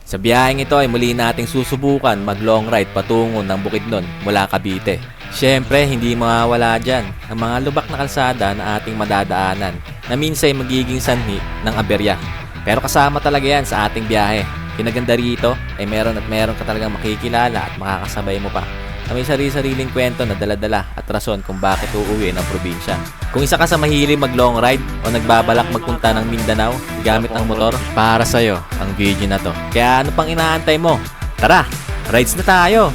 Sa biyaheng ito ay muli nating susubukan mag long ride patungo ng Bukidnon mula Cavite. Siyempre, hindi mawawala dyan ang mga lubak na kalsada na ating madadaanan na minsan ay magiging sanhi ng aberya. Pero kasama talaga yan sa ating biyahe. Kinaganda rito ay meron ka talagang makikilala at makakasabay mo pa na may sarili-sariling kwento na dala-dala at rason kung bakit uuwi ng probinsya. Kung isa ka sa mahilig mag long ride o nagbabalak magpunta ng Mindanao gamit ang motor, para sa'yo ang video na to. Kaya ano pang inaantay mo? Tara, rides na tayo!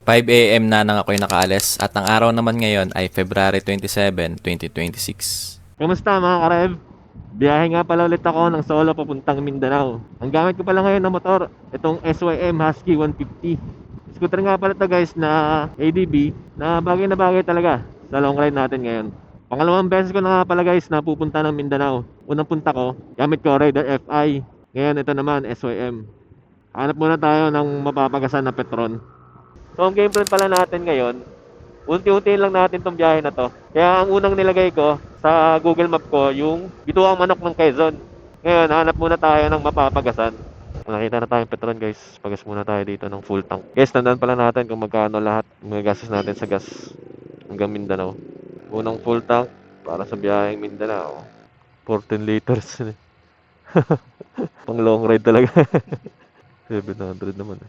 5 AM na nang ako'y nakaalis at ang araw naman ngayon ay February 27, 2026. Kamusta mga karev? Biyahe nga pala ulit ako ng solo papuntang Mindanao. Ang gamit ko pala ngayon na motor, itong SYM Husky 150. Scooter nga pala ito guys na ADB na bagay talaga sa long ride natin ngayon. Pangalawang beses ko na nga pala guys na pupunta ng Mindanao. Unang punta ko, gamit ko Raider FI. Ngayon ito naman SYM. Hanap muna tayo ng mapapagasan na Petron. So ang game plan pala natin ngayon, unti-unti lang natin tong biyahe na to. Kaya ang unang nilagay ko sa Google Map ko yung bituang manok ng Quezon. Ngayon, hanap muna tayo ng mapapagasan. Nakita na tayong Petron guys. Pagas muna tayo dito ng full tank. Guys, tandaan pala natin kung magkano lahat magagastos natin sa gas hanggang Mindanao. Unang full tank para sa biyaheng Mindanao. 14 liters. Pang long ride talaga. 700 naman.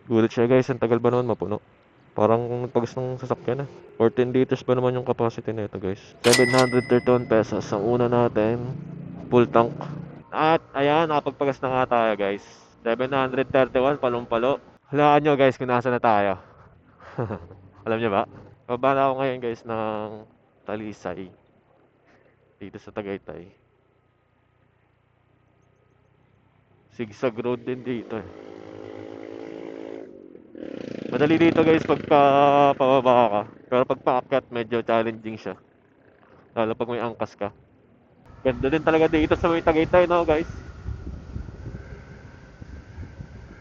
Gulat siya guys, ang tagal ba naman mapuno? Parang nagpagas ng sasakyan 14 liters ba naman yung capacity na ito guys. 731 pesos ang una natin. Full tank. At ayan, nakapagpagas na nga tayo guys. 731 palong-palo. Halaan nyo guys kung nasa na tayo. Alam nyo ba? Baba na ako ngayon guys ng Talisay. Dito sa Tagaytay. Sigsag road din dito Madali dito guys pagka pababa ka. Pero pag paakyat medyo challenging siya. Lalo pag may angkas ka. Ganda din talaga dito sa may Tagaytay no guys.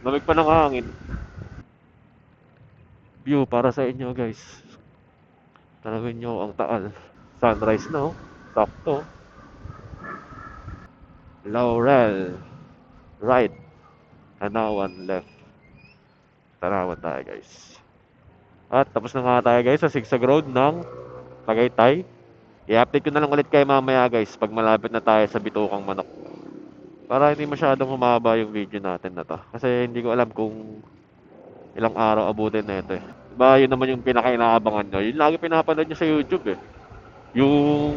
Lamig pa ng hangin. View para sa inyo guys. Tanawin nyo ang Taal. Sunrise no. Sakto. Laurel. Right. And now one left. Tarawan tayo guys. At tapos na nga tayo guys sa Sigsag Road ng Tagaytay. I-update ko na lang ulit kayo mamaya guys pag malapit na tayo sa Bitukang Manok. Para hindi masyadong humaba yung video natin na to. Kasi hindi ko alam kung ilang araw abutin na ito Diba yun naman yung pinaka-inaabangan nyo. Yun lagi pinapanood nyo sa YouTube Yung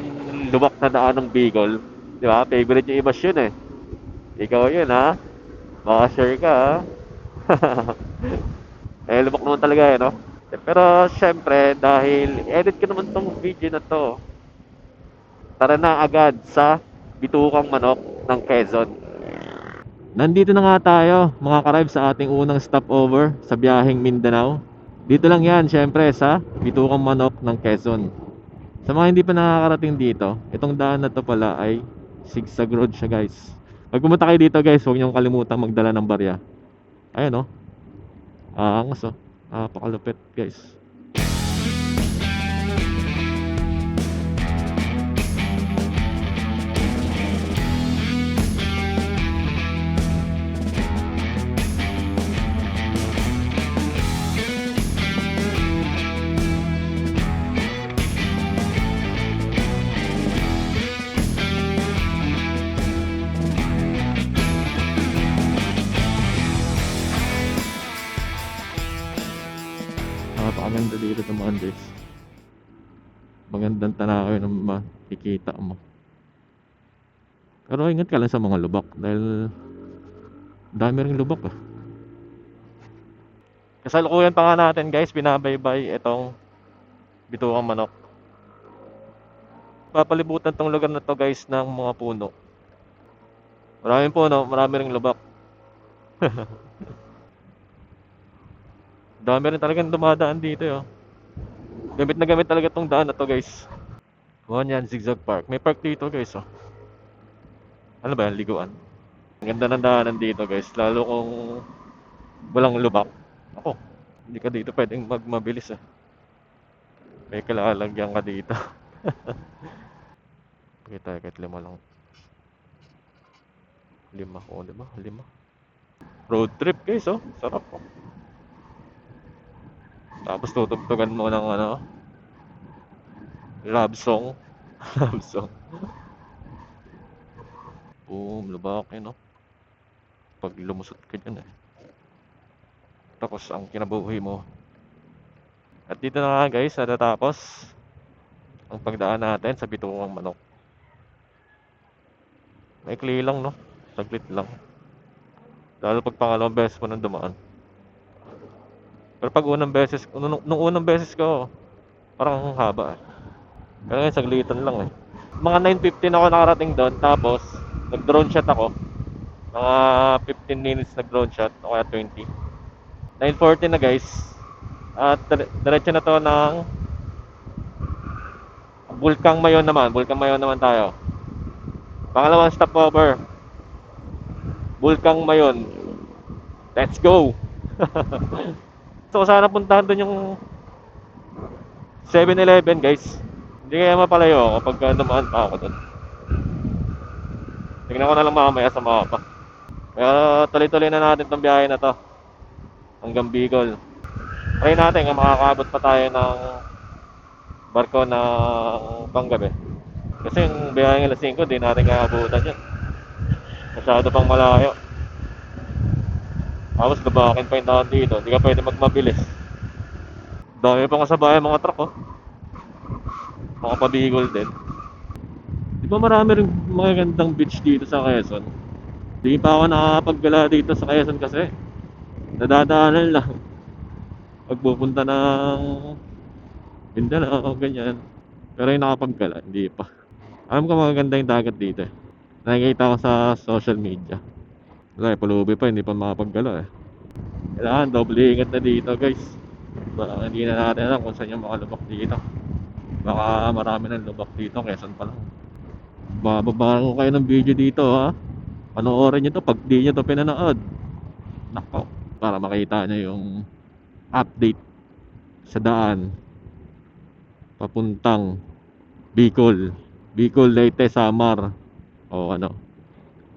lubak na daan ng Bicol. Diba? Favorite nyo ibas yun Ikaw yun ha. Baka share ka ha. Lubak naman talaga no. Pero syempre dahil edit ko naman tong video na to. Tara na agad sa Bitukang Manok ng Quezon. Nandito na nga tayo mga ka-rive sa ating unang stopover sa biyaheng Mindanao. Dito lang yan syempre sa Bitukang Manok ng Quezon. Sa mga hindi pa nakakarating dito, itong daan na to pala ay Sigsag Road siya guys. Pag pumunta kayo dito guys, huwag niyong kalimutan magdala ng barya. Ayun angas napakalupit guys. Napakaganda dito naman guys. Magandang tanawin na makikita mo. Pero ingat ka lang sa mga lubak dahil dami ring lubak Kasalukuyan pa nga natin guys, binabaybay itong Bitukang Manok. Papalibutan tong lugar na to guys ng mga puno. Maraming puno, marami ring lubak. Dami rin talagang dumadaan dito Gamit na gamit talaga tong daan na to guys. Yan, Zigzag Park. May park dito guys Ano ba yan? Liguan. Ang ganda ng daanan dito guys. Lalo kung walang lubak. Ako, hindi ka dito pwedeng magmabilis May kalalagyan ka dito. Pakita kahit 5 lang. 5, oh, di ba? 5. Road trip guys, oh. Sarap, oh. Tapos tutugtugan mo ng ano, love song. Love song. Boom, lubak yun, oh. Pag lumusot ka dyan, eh. Tapos ang kinabuhi mo. At dito na nga guys, natatapos ang pagdaan natin sa Bituang Manok. Maikli lang, no? Saglit lang. Lalo pag pangalawang beses mo nang dumaan. Pero pag nung unang beses ko, parang ang haba, eh. Pero ngayon, saglitan lang, eh. Mga 9:15 ako nakarating doon, tapos nag-drone shot ako. Mga 15 minutes nag-drone shot, o kaya 20. 9:40 na guys. At diretso na to ng Bulkang Mayon naman tayo. Pangalawang stopover, Bulkang Mayon. Let's go! So sana puntahan doon yung 7-Eleven guys. Hindi kaya mapalayo kapag dumaan pa ako doon. Tignan ko na lang mamaya sa mapa. Pero tuloy-tuloy na natin tong biyahe na to hanggang Bicol. Try natin kung makakaabot pa tayo ng barko ng panggabi. Kasi yung biyahe ng alas 5, di natin kaabutan yun. Masyado pang malayo. Tapos gabakin pa yung daan dito, hindi ka pwede magmabilis. Dami pang kasabay mga truck, oh. Mga pabigol din. Di ba marami rin mga gandang beach dito sa Quezon? Di pa ako nakakapaggala dito sa Quezon kasi nadadaanan lang. Pagpupunta ng Mindanao, ganyan. Pero yung nakapaggala, hindi pa. Alam ko magaganda yung dagat dito, eh. Nakikita ko sa social media. Wala, pulubi pa, hindi pa makapaggala, eh. Kailangan doble ingat na dito guys. Baka hindi na natin alam kung saan yung mga lubak dito. Baka marami ng lubak dito, Quezon pa lang. Bababa ko kayo ng video dito, ha. Panoorin nyo to pag di nyo to pinanood. Nako, para makita nyo yung update sa daan papuntang Bicol. Bicol, Leyte, Samar. O ano,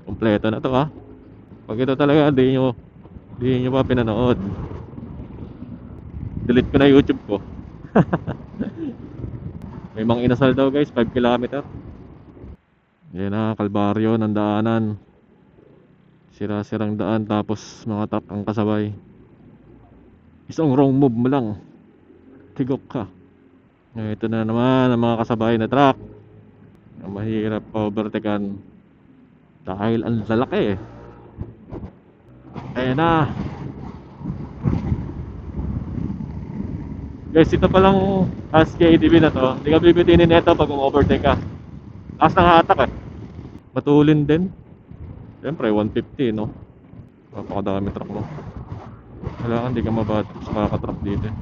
kompleto na to, ha. Pag ito talaga di nyo pa pinanood, delete ko na YouTube ko. May mga inasal daw guys, 5 kilometer. Yan na, kalbaryo ng daanan. Sira-sirang daan, tapos mga truck ang kasabay. Isang wrong move mo lang, tigok ka. Ito na naman ang mga kasabay na truck. Mahirap overtaken dahil ang lalaki, eh. Ayan na guys, ito palang Husky ADB na to. Hindi ka bibitinin nito pag overtake ka. Lakas ng hatak, eh. Matulin din. Siyempre 150, no? Napakadami truck mo. Kailangan hindi ka mabad sa kakatruck dito, eh.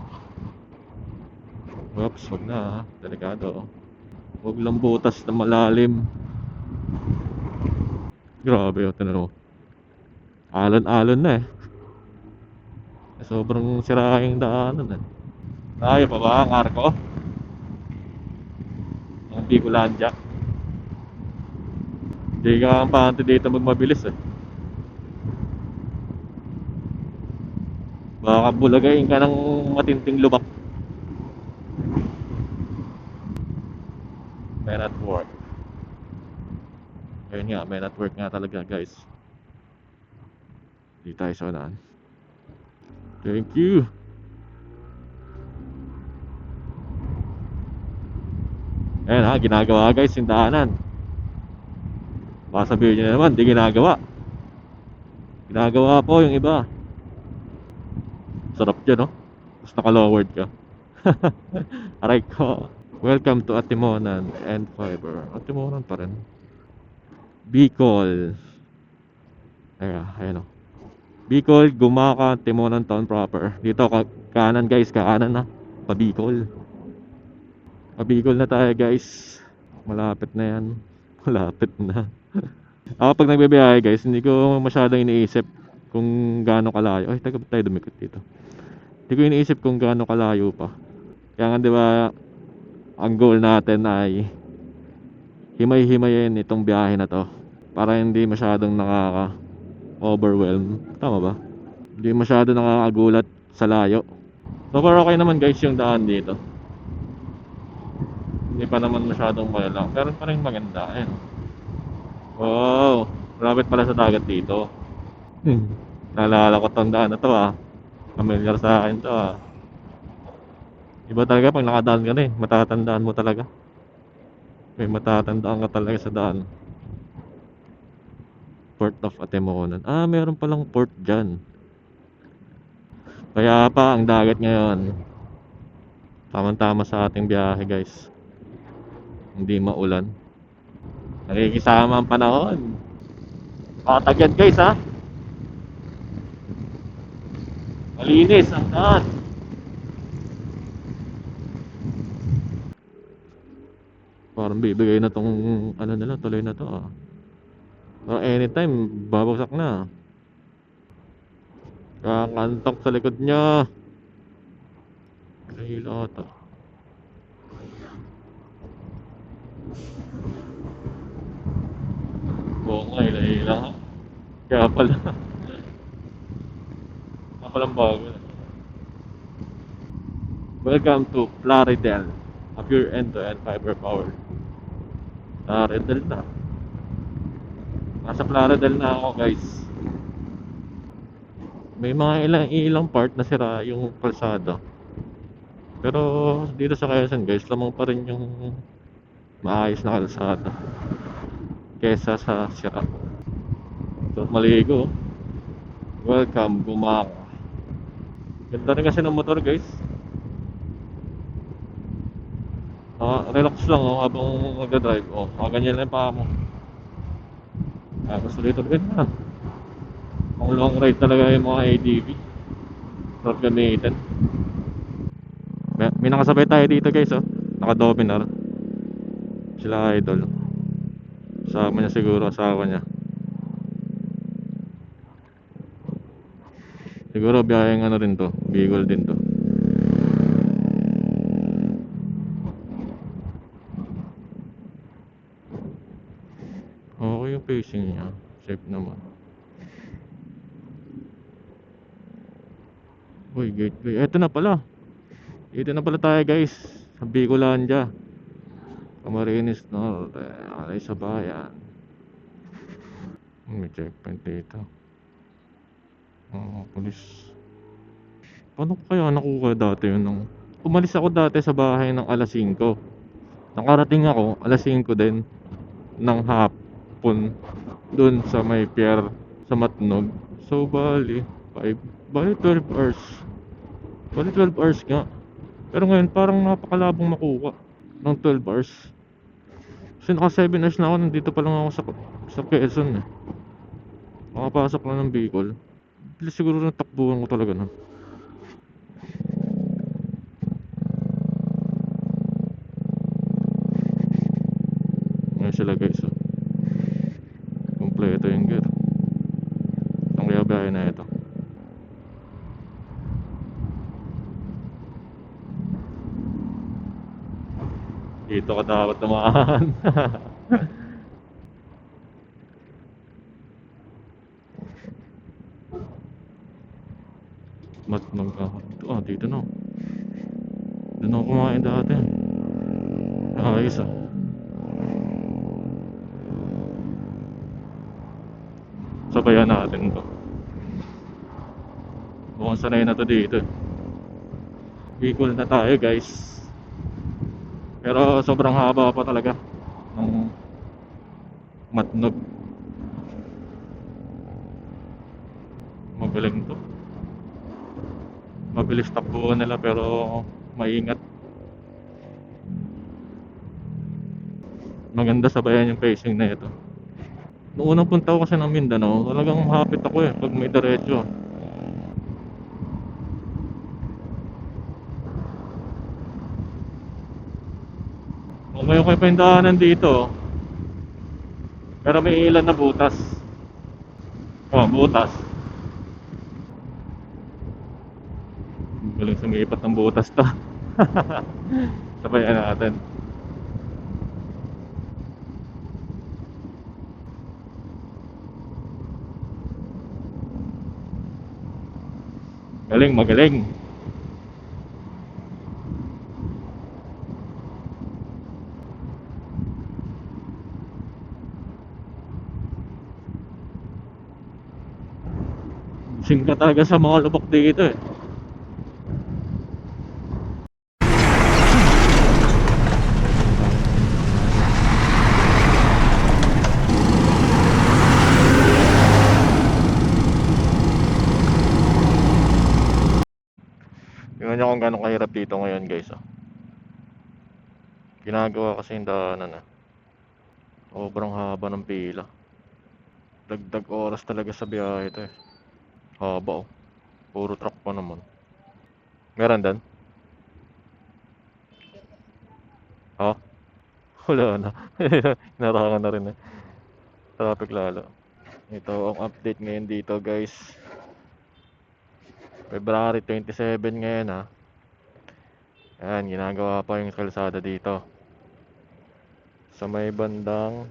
Oops, wag na, ha. Delikado, oh. Huwag lang butas na malalim. Grabe, oh, tinan mo. Alon-alon na, eh. Sobrang sira yung daanan, eh. Tayo pa ba ang arko? Ang Bicolandia. Hindi ka kampante dito magmabilis, eh. Baka bulagayin ka ng matinding lubak. Men at work. Ayun nga, men at work nga talaga guys. Di tayo sa unahan. Thank you. Ayan, ha, ginagawa guys yung daanan. Baka sabihin nyo naman, di ginagawa. Ginagawa po yung iba. Sarap dyan, no? Tapos naka-lowered ka. Aray ko. Welcome to Atimonan and Fiber. Atimonan pa rin. Bicol. Ayan, o. Bicol, Gumaca, Timonan Town proper. Dito, kanan guys, kanan na. Pa-Bicol. Pa-Bicol na tayo guys. Malapit na yan. Malapit na. Ako pag nagbibiyahe guys, hindi ko masyadong iniisip kung gaano kalayo. Ay, tayo dumikot dito. Hindi ko iniisip kung gaano kalayo pa. Kaya nga, di ba, ang goal natin ay himay-himayin itong biyahe na to. para hindi masyadong nakaka-overwhelm. Tama ba? Hindi masyado nakakagulat sa layo. So far okay naman guys yung daan dito. Hindi pa naman masyadong malala. Pero pa rin maganda. Ayan. Wow! Malapit pala sa dagat dito. Naalala ko tong daan na to ah. Familiar sa akin to ah. Iba talaga pag nakadaan ka na eh. Matatandaan mo talaga. May matatandaan ka talaga sa daan. Port of Atemonan. Ah, meron palang port dyan. Kaya pa ang dagat ngayon. Tamang-tama sa ating biyahe guys. Hindi maulan. Nakikisama ang panahon. Patagyan guys ha. Malinis ang daan. Parang bibigay na tong ano nila, tuloy na to ah. Anytime, babagsak na. Kakantok sa likod niya. Kahila ata. Oo nga, hila-hila nga. Kaya pala. Kaya palang bago. Welcome to Plaridel, a pure end-to-end fiber power. Plaridel na. Nasa Plaridel na ako guys. May mga ilang part na sira yung kalsada. Pero dito sa Quezon guys, lamang pa rin yung maayos na kalsada kesa sa sira. So maligo. Welcome, Gumaka. Ganda rin kasi ng motor guys. Relax lang oh, habang magdadrive. Ganyan lang yung paa mo. Gusto dito rin na. Ang long ride talaga yung mga ADV. Sarap gamitin. May nakasabay tayo dito guys oh. Naka-Dominar. Sila idol. Kasama niya siguro, asawa niya. Siguro biyaheng ano rin to, Bicol din to. Okay yung pacing niya. Safe naman. Uy, gateway. Eto na pala. Dito na pala tayo guys. Sa Bicolandia. Camarines Norte. Alay sa bayan. May checkpoint dito. Pulis. Paano ko kaya nakuha dati yun nung... Umalis ako dati sa bahay ng alas 5. Nakarating ako alas 5 din ng hapon dun sa may pier sa Matnog. So bali 12 hours. Bali 12 hours nga. Pero ngayon parang napakalabong makuha ng 12 hours. Kasi naka 7 hours na ako, nandito pa lang ako sa Quezon eh. Makapasok lang ng Bicol. Bilis siguro ng takbuhan ko talaga nun. Ngayon sila guys oh. Kompleto yung gear. Ang kaya biyahe na ito. Dito ka dapat naman. Matnog ako. Dito na. Doon ako kumain dati. Ayos ah. Sabayan natin to. Mukhang sanay na to dito. Bicol na tayo guys. Pero sobrang haba pa talaga ng Matnog. Magaling to. Mabilis takbuhan nila pero maingat. Maganda sabayan yung pacing na ito. Noong unang punta ko kasi ng Mindanao, talagang hapit ako eh pag may diretso. Ngayon kayo pa yung daanan dito. Pero may ilan na butas. Butas. Galing sumipat ng butas to. Sabayan natin. Galing, magaling. Sing ka talaga sa mga lubak dito eh. Tingnan nyo kung gano'ng kahirap dito ngayon guys ah. Ginagawa kasi yung daanan ah. Sobrang haba ng pila. Dagdag oras talaga sa biyahe ito eh. Haba oh. Puro truck pa naman. Meron din? Ha? Wala na. Hinarangan na rin eh. Traffic lalo. Ito ang update ngayon dito guys. February 27 ngayon ha. Ayan, ginagawa pa yung kalsada dito. Sa may bandang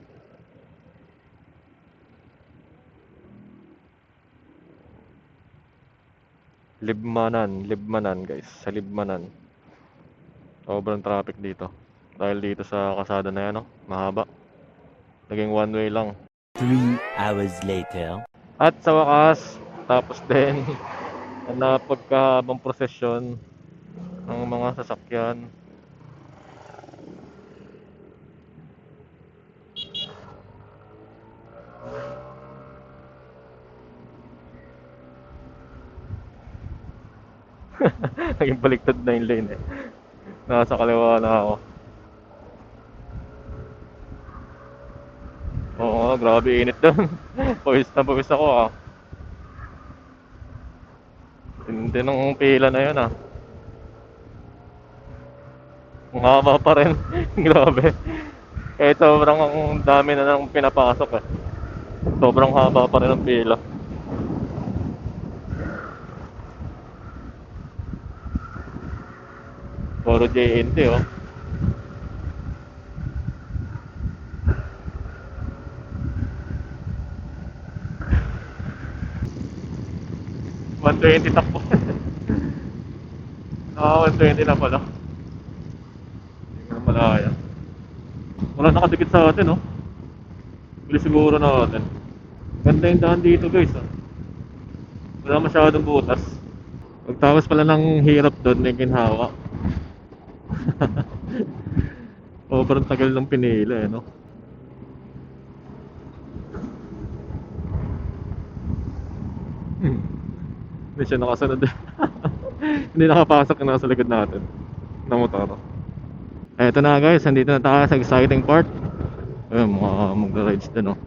Libmanan guys. Sa Libmanan. Sobrang traffic dito. Dahil dito sa kalsada na yan, no? Mahaba. Naging one way lang. 3 hours later. At sa wakas, tapos din ang napagkahabang prosesyon ng mga sasakyan. Naging baliktad na yung lane eh. Nasa kaliwa na ako. Oo, grabe init doon. Pawis ako ah. Tindi ng pila na yun ah. Ang haba pa rin. Grabe. Kahit sobrang ang dami na nang pinapasok eh. Sobrang haba pa rin ang pila. Puro JNT oh. $120 takbo. 120 na pala. Hindi ko na malaya. Wala nakadikit sa atin, oh. Bilis siguro natin. Ganda yung daan dito, guys, oh. Wala masyadong butas. Pagtapos pala ng hirap doon, may ginhawa. Sobrang tagal ng pinila, eh, no? Hindi siya nakasunod. Hindi nakapasok na nasa likod natin na motor. Eto na guys, nandito na tayo sa exciting part. Ayun, mga magra-rides din oh.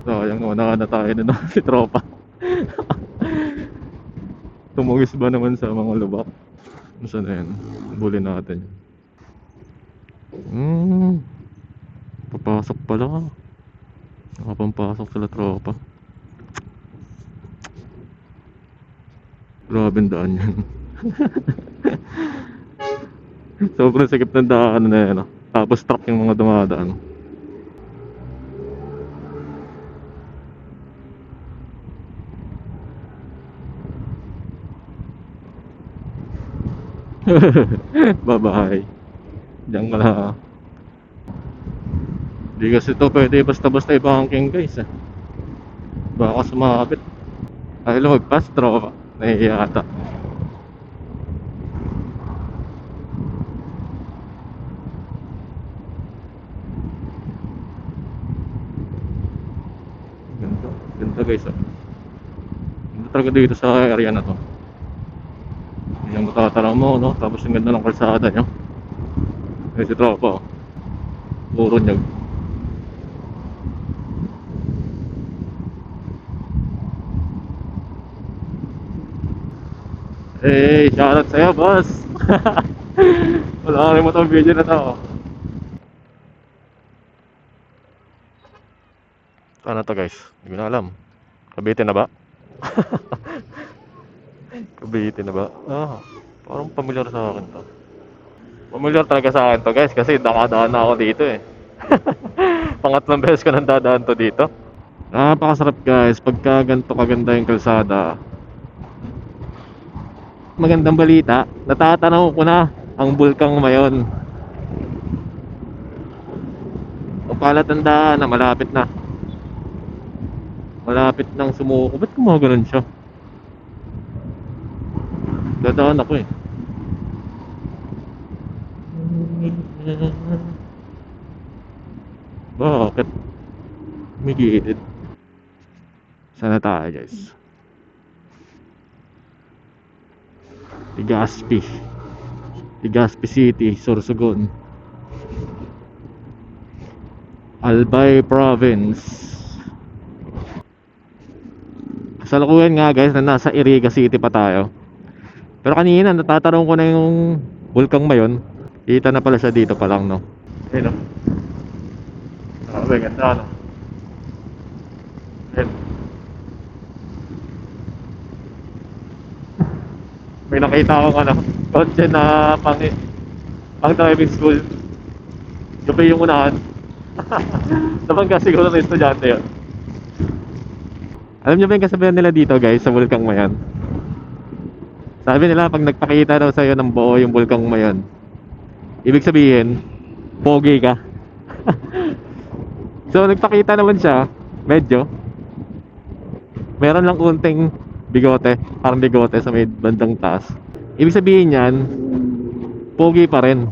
So, yung una na tayo na si tropa. Tumugis ba naman sa mga lubak? Saan na yan? Buli natin. Papasok pala. Nakapampasok sila tropa. Grabe ang daan yan. Sobrang sikip ng daan na yan. Tapos truck yung mga dumadaan. Bye-bye. Diyan ka na. Hindi kasi ito pwede basta-basta i-banking guys eh. Baka sumabit. Ay lumagpas tropa. Nahihiya ata. Ganda guys oh. Ganda talaga dito sa area na to. Yung matatara mo no. Tapos yung ganda ng kalsada nyo. Ay si tropa oh. Puro nyag. Hey, shoutout sa'yo boss. Wala kang mo itong video na to. Ano to guys? Hindi ko na alam. Cavite na ba? Cavite na ba? Ah, parang familiar sa akin to. Familiar talaga sa akin to guys kasi nakadaan na ako dito eh. Pangatlong beses ko nang dadaan to dito. Napakasarap guys pagka ganito kaganda yung kalsada. magandang balita, natatanaw ko na ang Bulkang Mayon. Ang palatandaan na malapit na. Malapit nang sumuko. Ba't gumagano'n siya? Dadaan ako eh. Bakit? Umigilid. Sana tayo guys. Legazpi. Legazpi City, Sorsogon. Albay Province. Kasalukuyan nga guys na nasa Iriga City pa tayo. Pero kanina natatanong ko na yung Bulkang Mayon. Kita na pala siya dito pa lang, no? Ayun, no? Grabe, ganda, no? Ayun. May nakita akong ano, kotse na pang driving school. Gabi yung unahan. Nabangga siguro ng estudyante yun. Alam niyo ba yung kasabihan nila dito guys sa Bulkang Mayon? Sabi nila pag nagpakita daw sa'yo ng buo yung Bulkang Mayon, ibig sabihin, pogi ka. So nagpakita naman siya, medyo. Meron lang unting bigote, parang bigote sa may bandang taas. Ibig sabihin yan, pogi pa rin.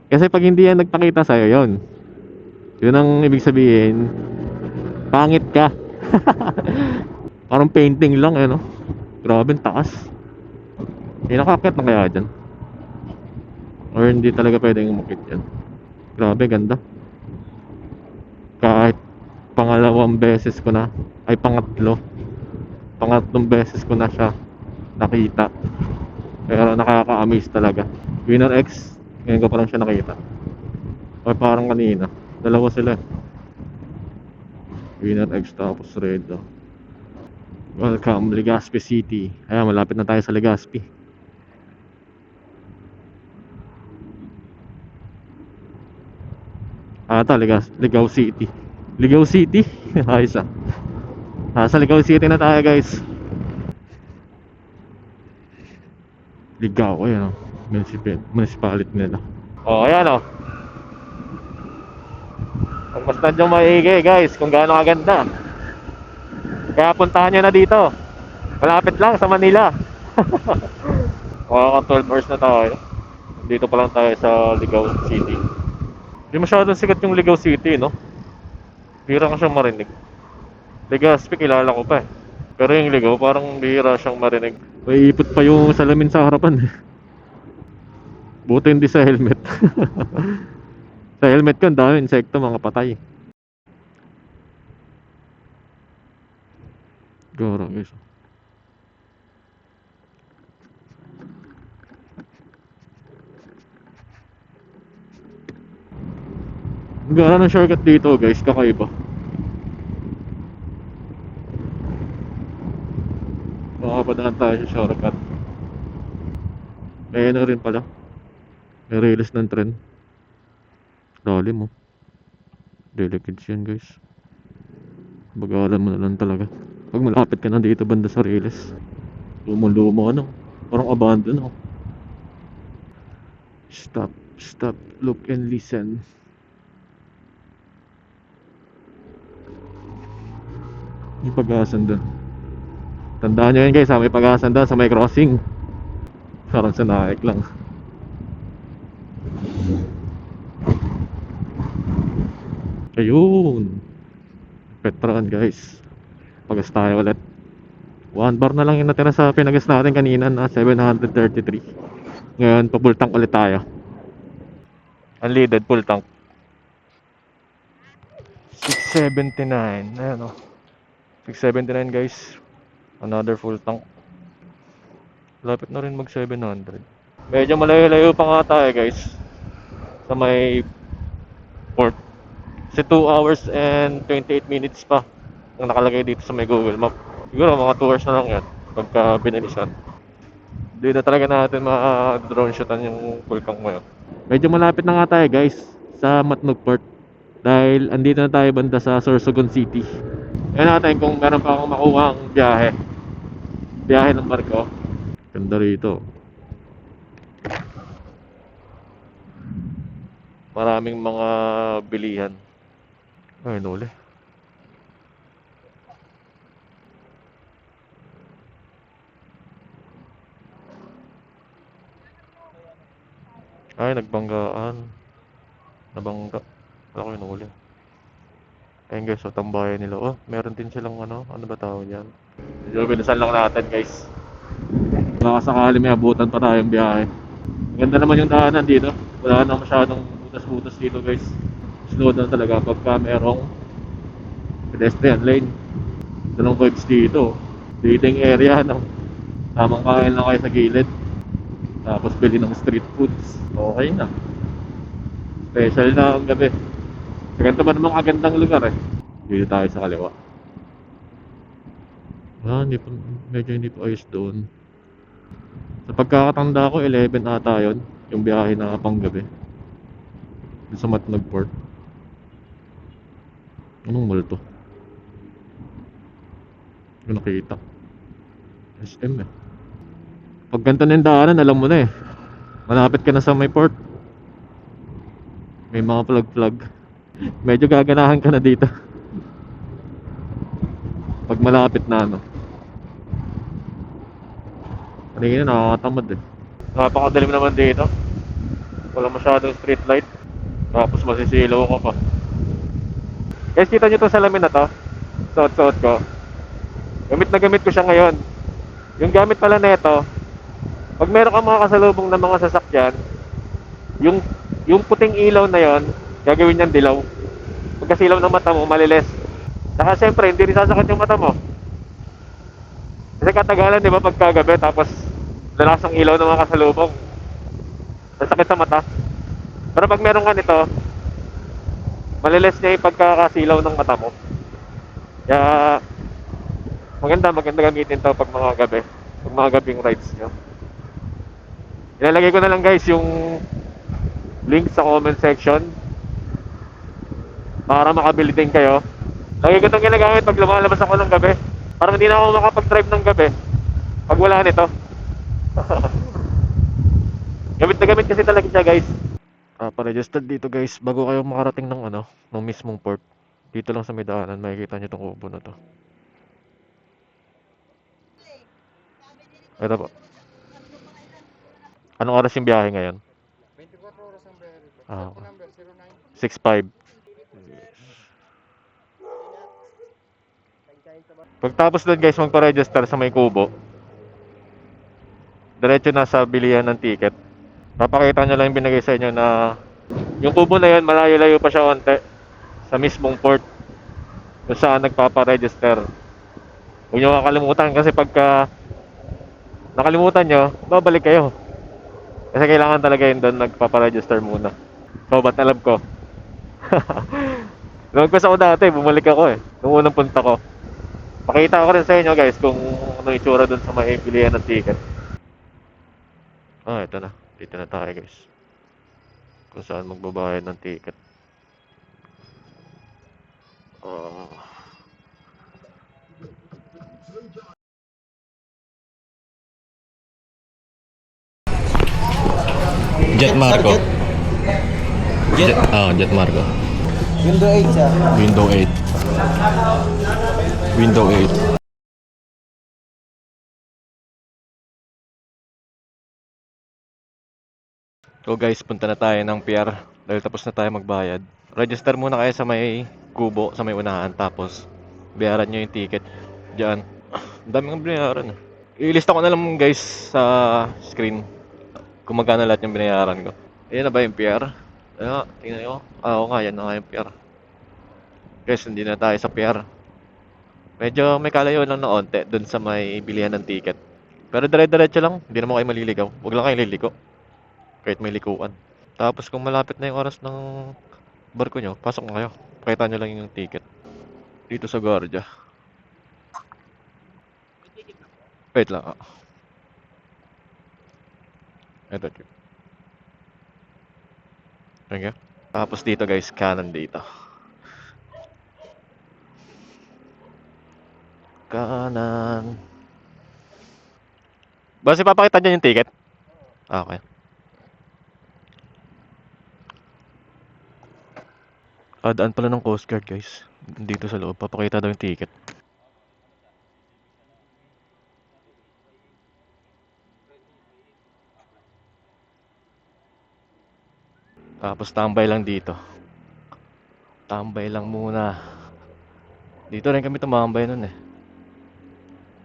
Kasi pag hindi yan nagpakita sa'yo, yun. Yun ang ibig sabihin, pangit ka. Parang painting lang eh, no? Grabe, taas. Nakakit na kaya dyan? Or hindi talaga pwedeng umakit yan? Grabe, ganda. Kahit pangalawang beses ko na, ay pangatlong beses ko na siya nakita. Pero nakaka-amaze talaga. Winner X, ngayon ko pa lang siya nakita. Or parang kanina, dalawa sila. Winner X tapos Red. Welcome Legazpi City. Ayan, malapit na tayo sa Legazpi. Ligaw City. Ligaw City? Ayos ah. Nasa Ligaw City na tayo guys. Ligaw, ayan o. Municipality nila. Oh, ayan o. Pagmasdan yung maigi guys, kung gaano kaganda. Kaya puntahan nyo na dito. Malapit lang sa Manila. Mga 12 hours na tayo. Dito pa lang tayo sa Ligaw City. Hindi masyadong sikat yung Ligaw City, no? Bihira ka siyang marinig. Legazpi kilala ko pa eh. Pero yung Ligaw parang bihira siyang marinig. May ipot pa yung salamin sa harapan eh. Buti hindi sa helmet. Sa helmet ko, ang dami insekto, mga patay. Gara guys. Gara ng shortcut dito guys, kakaiba. Makapadaan tayo sa shortcut. May ano rin pala. May release ng tren. Lalim mo. Delicate yan guys. Bagalan mo na lang talaga. Pag malapit ka na dito banda sa release. Lumo-lumo ano. Parang abandon oh. Stop, look and listen. May pag-asan doon. Tandaan nyo yun guys ha, may pag-asan doon sa may crossing. Parang sa naik lang. Ayun. Petron guys. Pagas tayo ulit. 1 bar na lang yung natira sa pinagas natin kanina na 733. Ngayon pa full tank ulit tayo. Unleaded full tank 679. Ayan o 679 guys. Another full tank. Lapit na rin mag 700. Medyo malayo-layo pa nga tayo guys sa may port. Kasi 2 hours and 28 minutes pa ang nakalagay dito sa may Google Map. Siguro mga 2 hours na lang yan pagka binilisan. Hindi na talaga natin ma-drone shotan yung Bulkang Mayon. Medyo malapit na nga tayo guys sa Matnog Port. Dahil andito na tayo banda sa Sorsogon City. Ngayon natin kung meron pa akong makuha ang biyahe ng barko. Ganda rito. Maraming mga bilihan. Ay, nuli. Ay, nagbanggaan. Nabangga. Ako yung nuli. Ayun guys, so tambayan nila. Oh, meron din silang ano ba tawag yan? Medyo binasan lang natin guys. Baka sakali may abutan pa tayong biyahe. Ganda naman yung daanan dito. Wala na masyadong butas-butas dito guys. Slow down talaga pagka merong pedestrian lane. Dalawang vibes dito. Dating area no. Tamang kain lang kayo sa gilid. Tapos bili ng street foods. Okay na. Special na ang gabi. Ganito ba namang kagandang lugar eh. Dito tayo sa kaliwa. Hindi pa, medyo hindi pa ayos doon. Sa pagkakatanda ko, 11 ata yun. Yung biyahe na panggabi. Doon sa Matnog Port. Anong mall to? Yung nakita. SM eh. Pag ganito na yung daanan, alam mo na eh. Malapit ka na sa may port. May mga plug-plug. Medyo gaganahan ka na dito. Pag malapit na ano. Kanina nakakatamad eh. Napakadilim naman dito. Wala masyadong street light. Tapos masisilaw ko pa. Guys, kita nyo itong salamin na to. Suot-suot ko. Gamit na gamit ko siya ngayon. Yung gamit pala nito, pag meron kang mga kasalubong na mga sasakyan, yung puting ilaw na yon, gagawin niyang dilaw. Pagkasilaw ng mata mo, malilis. Saka syempre, hindi rin sasakit yung mata mo. Kasi katagalan, di ba, pagkagabi, tapos lalakas ang ilaw ng mga kasalubong. Nasakit sa mata. Pero pag meron ka nito, malilis niya yung pagkakasilaw ng mata mo. Kaya, maganda gamitin to pag mga gabi. Pag mga gabing rides nyo. Ilalagay ko na lang guys yung link sa comment section para makabili din kayo. Lagi ko itong ginagamit pag lumalabas ako ng gabi. Parang hindi na ako makapag-drive ng gabi pag wala nito. Gamit na gamit kasi talaga siya guys. Pa-registered dito guys bago kayo makarating ng ng mismong port. Dito lang sa may daanan makikita nyo itong kubo na to. Ito po. Anong oras yung biyahe ngayon? 24 oras ang biyahe rito. Okay. Number 09. 6.5. Pagtapos doon guys magpa-register sa may kubo, diretso na sa bilihan ng ticket. Papakita nyo lang yung binigay sa inyo na yung kubo na yun, malayo-layo pa siya onte sa mismong port kung saan nagpapa-register. Huwag nyo kakalimutan kasi pagka nakalimutan nyo, babalik kayo. Kasi kailangan talaga yun doon nagpapa-register muna. So, ba't alam ko? Nung ko ako dati, bumalik ako eh. Nung unang punta ko. Pakita ko rin sa inyo guys kung ano yung itsura doon sa may bilihan ng ticket. Ito na. Dito na tayo guys. Kung saan magbabayad ng ticket. Jet Marco. Jet Marco. Window 8 siya. Window 8. Window 8. So guys, punta na tayo ng PR dahil tapos na tayo magbayad. Register muna kayo sa may kubo, sa may unahan, tapos bayaran nyo yung ticket diyan. Ang dami ng binayaran eh. Ilista ko na lang guys sa screen kung magkano lahat yung binayaran ko. Ayan na ba yung PR? Tingnan nyo. Oo nga, yan na nga yung PR. Guys, hindi na tayo sa PR. Medyo may kalayo lang na onte dun sa may bilihan ng ticket. Pero dire-diretso lang, hindi naman kayo maliligaw. Huwag lang kayo liliko. Kahit may likuan. Tapos kung malapit na yung oras ng barko nyo, pasok na kayo. Pakita nyo lang yung ticket. Dito sa Guardia. Wait lang. Ito. Okay. Tapos dito guys, kanan dito. Kanan. Boss, ipapakita niyo yung ticket? Okay. Daan pala ng Coast Guard, guys. Dito sa loob, papakita daw yung ticket. Tapos tambay lang dito. Tambay lang muna. Dito rin kami tumambay nun eh.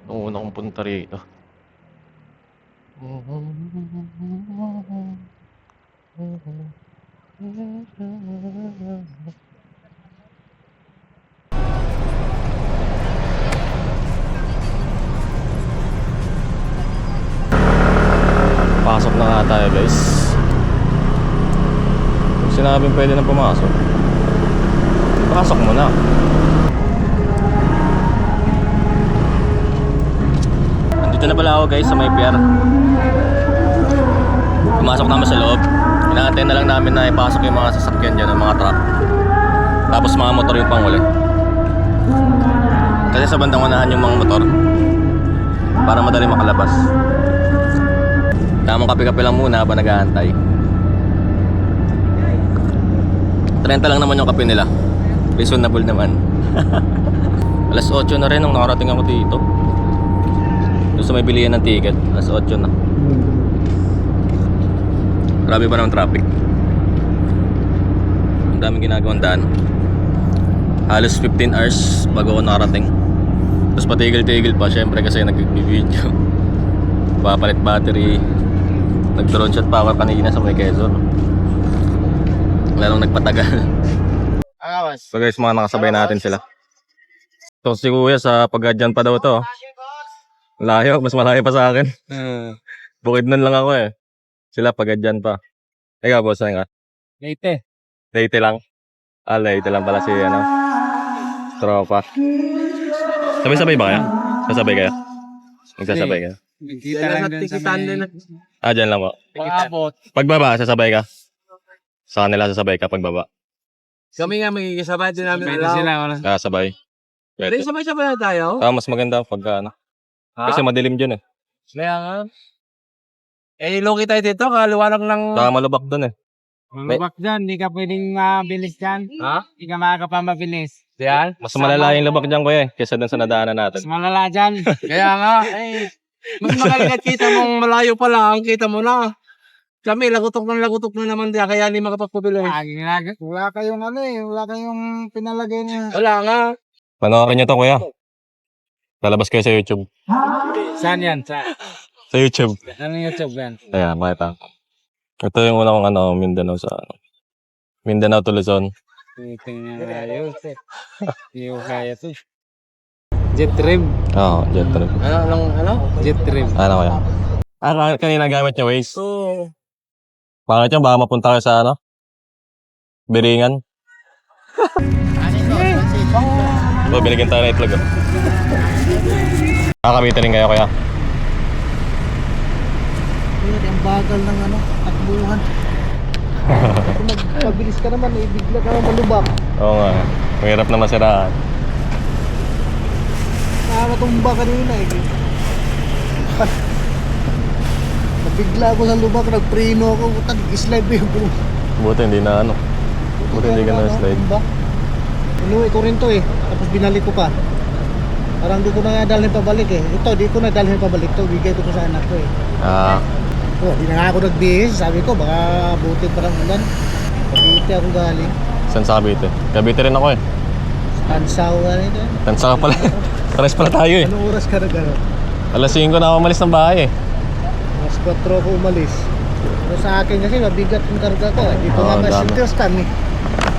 Nung una kong punta rito. Pasok na nga tayo, guys. Kung sinabing pwede na pumasok, pasok mo na. Andito na pala ako, guys, sa may pier. Pumasok naman sa loob. Inaantay na lang namin na ipasok yung mga sasakyan dyan, yung mga truck. Tapos mga motor yung panghuli. Kasi sa bandang unahan yung mga motor para madali makalabas. Tamang kape-kape lang muna habang nag-aantay. 30 lang naman yung kape nila. Reasonable naman. Alas 8 na rin nung nakarating ako dito. Doon sa may bilihan ng ticket. Alas 8 na. Grabe pa naman traffic. Ang daming ginagawang daan. Halos 15 hours bago ako nakarating. Tapos patigil-tigil pa, syempre kasi nag-video. Papalit battery. Nag-drone shot pa ako kanina sa may Quezon. Lalong nagpatagal. So guys, mga nakasabay natin sila. So si Kuya sa Pagadian pa daw to. Layo, mas malayo pa sa akin. Bukidnon lang ako eh. Sila Pagadian pa. Ikaw boss, saan ka? Leyte. Leyte lang. Leyte lang pala si ano. Tropa. Sabay-sabay ba kayo? Sasabay kayo? Magsasabay kayo? Nagkita lang dun sa may... Dyan lang po. Pag-abot. Pagbaba, sasabay ka? Sa kanila sasabay ka pagbaba? Kami nga magkikisabay din namin. Pwede sila. Sabay. Pwede sabay-sabay na tayo. Mas maganda pagka ano. Kasi madilim dyan eh. Kaya nga. Loki tayo dito. Kaliwanag ng... Saka malubak dun eh. Lubak dyan, di ka pwedeng mabilis dyan. Ha? Di ka makaka pa mabilis. Diyan? Mas malala yung lubak dyan kuya eh. Kesa dun sa nadaanan natin. Mas malala dyan. Kaya nga. Mas magaling kita mong malayo pa lang. Kita mo na. Kami, lagutok na naman diyan. Kaya hindi makapagpabili. Wala kayong ano eh, wala kayong pinalagay niya. Wala nga. Panoorin nyo to kuya. Lalabas kayo sa YouTube. Saan yan? Sa YouTube. Ano YouTube yan? Ayan, makita. Ito yung una kong ano, Mindanao sa ano. Mindanao to Luzon. Tingnan nga yun. Hindi ko kaya to. Jet trip. Oo, jet trip. Ano? Jet trip. Ano kaya? Kanina gamit niya Waze. So, Bakit yan? Baka mapunta kayo sa ano? Biringan. Binigyan tayo na itlog. Kakamitin rin kayo kaya? ang bagal ng ano, takbuhan. Kung magpabilis ka naman, bigla ka naman malubak. Oo nga. Mahirap na masiraan. Nakatumba kanina eh. Nabigla ako sa lubak, nagpreno ako, tag-slide pa yung buong. Buti hindi na ano. Buti hindi ka na-slide. Inuwi ko rin to eh, tapos binalik ko pa. Parang di ko na dalhin pabalik eh. Ito, di ko na dalhin pabalik to, bigay ko to sa anak ko eh. Oh, di na nga ako nagbihis, sabi ko baka buti pa lang ulan. Cavite ako galing. Saan sa Cavite? Cavite rin ako eh. Tansaw galing doon. Tansa ka pala. Pares pala tayo eh. Anong oras ka na gano'n? Alas 5 na ako umalis ng bahay eh. Mas 4 ako umalis. Pero sa akin kasi mabigat yung karga ko eh. Dito nga dami. masinterstan eh.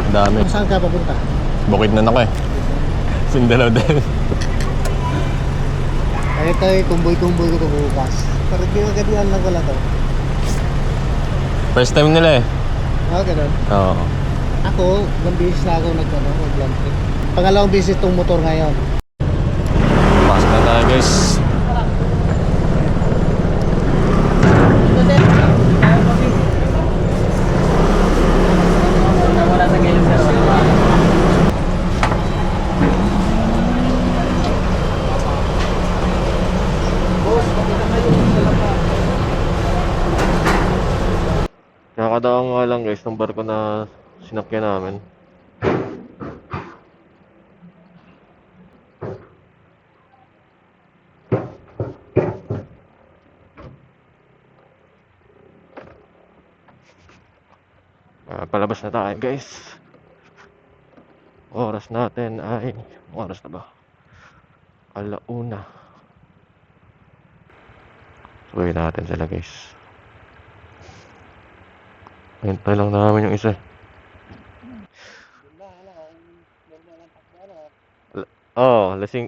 Ang dami. Saan ka papunta? Bukid na ako eh. Mindanao din. Kaya tayo tumboy-tumboy ko ito bukas. Pero di ka ganyan lang wala to. First time nila eh. Ganun. Oo. Ako, ilang beses na ako nag-land trip. Pangalawang beses itong motor ngayon. Pasok na tayo guys. Kakadaan nga lang guys ng barko na sinakyan namin. Palabas na tayo guys. Oras natin ay, oras na ba? 1:00. Sabay natin sila guys. Hintay lang namin yung isa.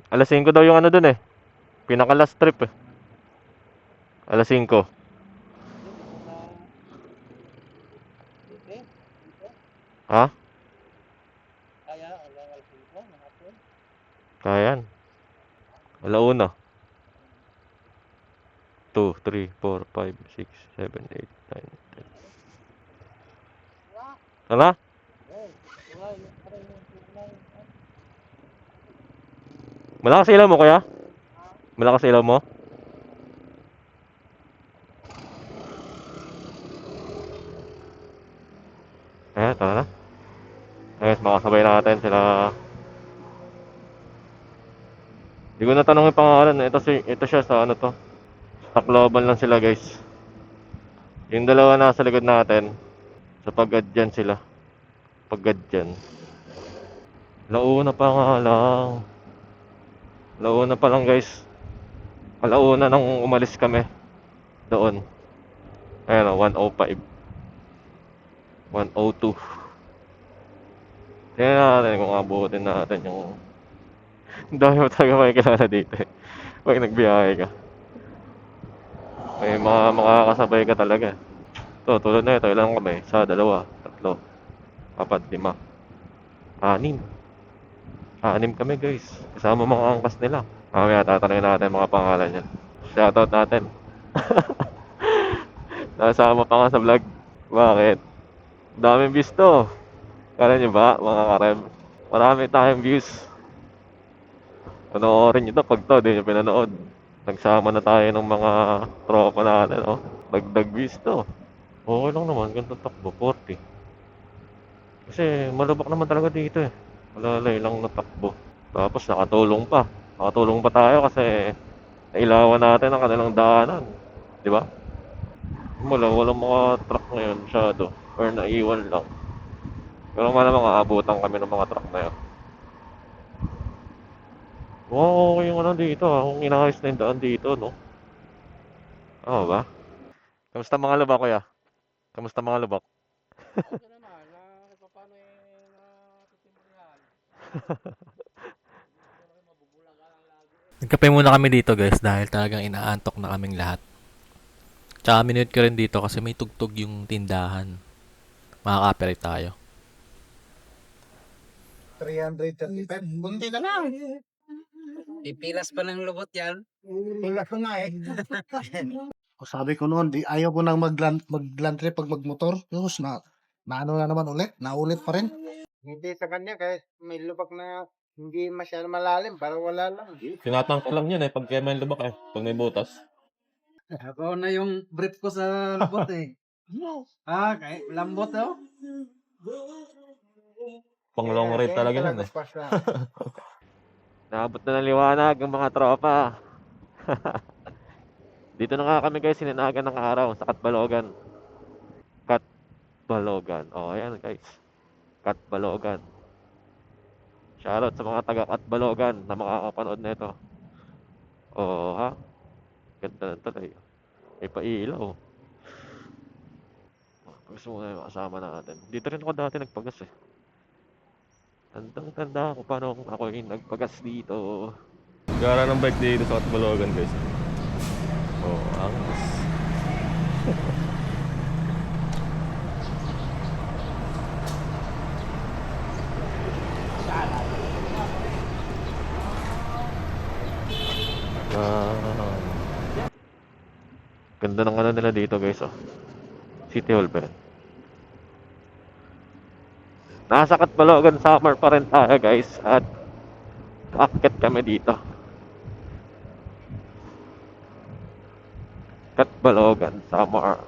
Alas 5 daw yung ano dun eh. Pinaka last trip eh. Alas 5. Ha? Kaya yan. 1:00. 2, 3, 4, 5, 6, 7, 8, 9, 10. Ano? Malakas ilaw mo kuya? Malakas ilaw mo? Tara na. Guys, makasabay natin sila. Hindi ko natanong yung pangalan. Ito siya sa ano to. Tacloban lang sila guys. Yung dalawa nasa likod natin. Sa Pagadian sila. Pagadian. Launa pa nga lang. Launa pa lang guys. Alauna nang umalis kami. Doon. Ayan o, 1:05. 1:02. Tingnan natin kung abutin natin yung... Ang dami mo talaga makikilala dito eh. Pag nagbiyahe ka. May mga makakasabay ka talaga. Ito, tulad na ito, ilang kami? 1, 2, 3, 4, 5, 6. 6 kami guys. Kasama mga angkas nila. Mamaya tatanungin natin mga pangalan niyan. Shoutout natin. Nasama pa nga sa vlog. Bakit? Daming views to. Kala nyo ba mga karem? Marami tayong views. Panoorin nyo to pag to, di nyo pinanood. Nagsama na tayo ng mga tropa natin, oh. Dagdag views to. Okay lang naman, ganito takbo, 40. Kasi malubak naman talaga dito eh. Malalay lang na takbo. Tapos nakatulong pa. Nakatulong pa tayo kasi nailawan natin ang kanilang daanan. Di ba? Walang mga truck ngayon masyado. Or naiwan lang. Pero malamang aabutan kami ng mga truck na yun. Wow, okay yung ano dito ah. Kung inaayos na yung daan dito, no? Oo ba? Kamusta mga lubak, kuya? Kamusta mga lubak? Nagkape muna kami dito guys dahil talagang inaantok na kaming lahat. Tsaka minute ko rin dito kasi may tugtog yung tindahan. Makaka-copyright tayo. 335. Bunti na lang. Pipilas pa ng lubot yan. Pilas ko nga eh. Sabi ko noon, ayaw ko nang mag-land trip pag magmotor. Tapos naano na naman ulit. Naulit pa rin. Hindi sa kanya kahit may lubak na hindi masyado malalim, parang wala lang. Tinatangka lang yan eh, pag kaya may lubak eh. Pag may butas. Ako na yung brief ko sa lubot eh. Kahit lambot oh. Pang long ride talaga yan eh. Paspa. Naabot na ng liwanag ang mga tropa. Dito na nga kami guys, sininagan ng araw sa Katbalogan. Katbalogan. Oh, ayan guys. Katbalogan. Shoutout sa mga taga Katbalogan na makakapanood na ito. Oh, ha? Ganda na tuloy. May pailaw. Gusto mo na yung kasama natin. Dito rin ako dati nagpagas eh. Tandang-tanda ko paano ako yung nagpagas dito. Gara ng bike dito sa Katbalogan guys. Oh, angas. Ganda ng ano nila dito guys oh. City Hall pa rin. Nasa Katbalogan summer pa rin tayo guys. At akit kami dito. Katbalogan summer.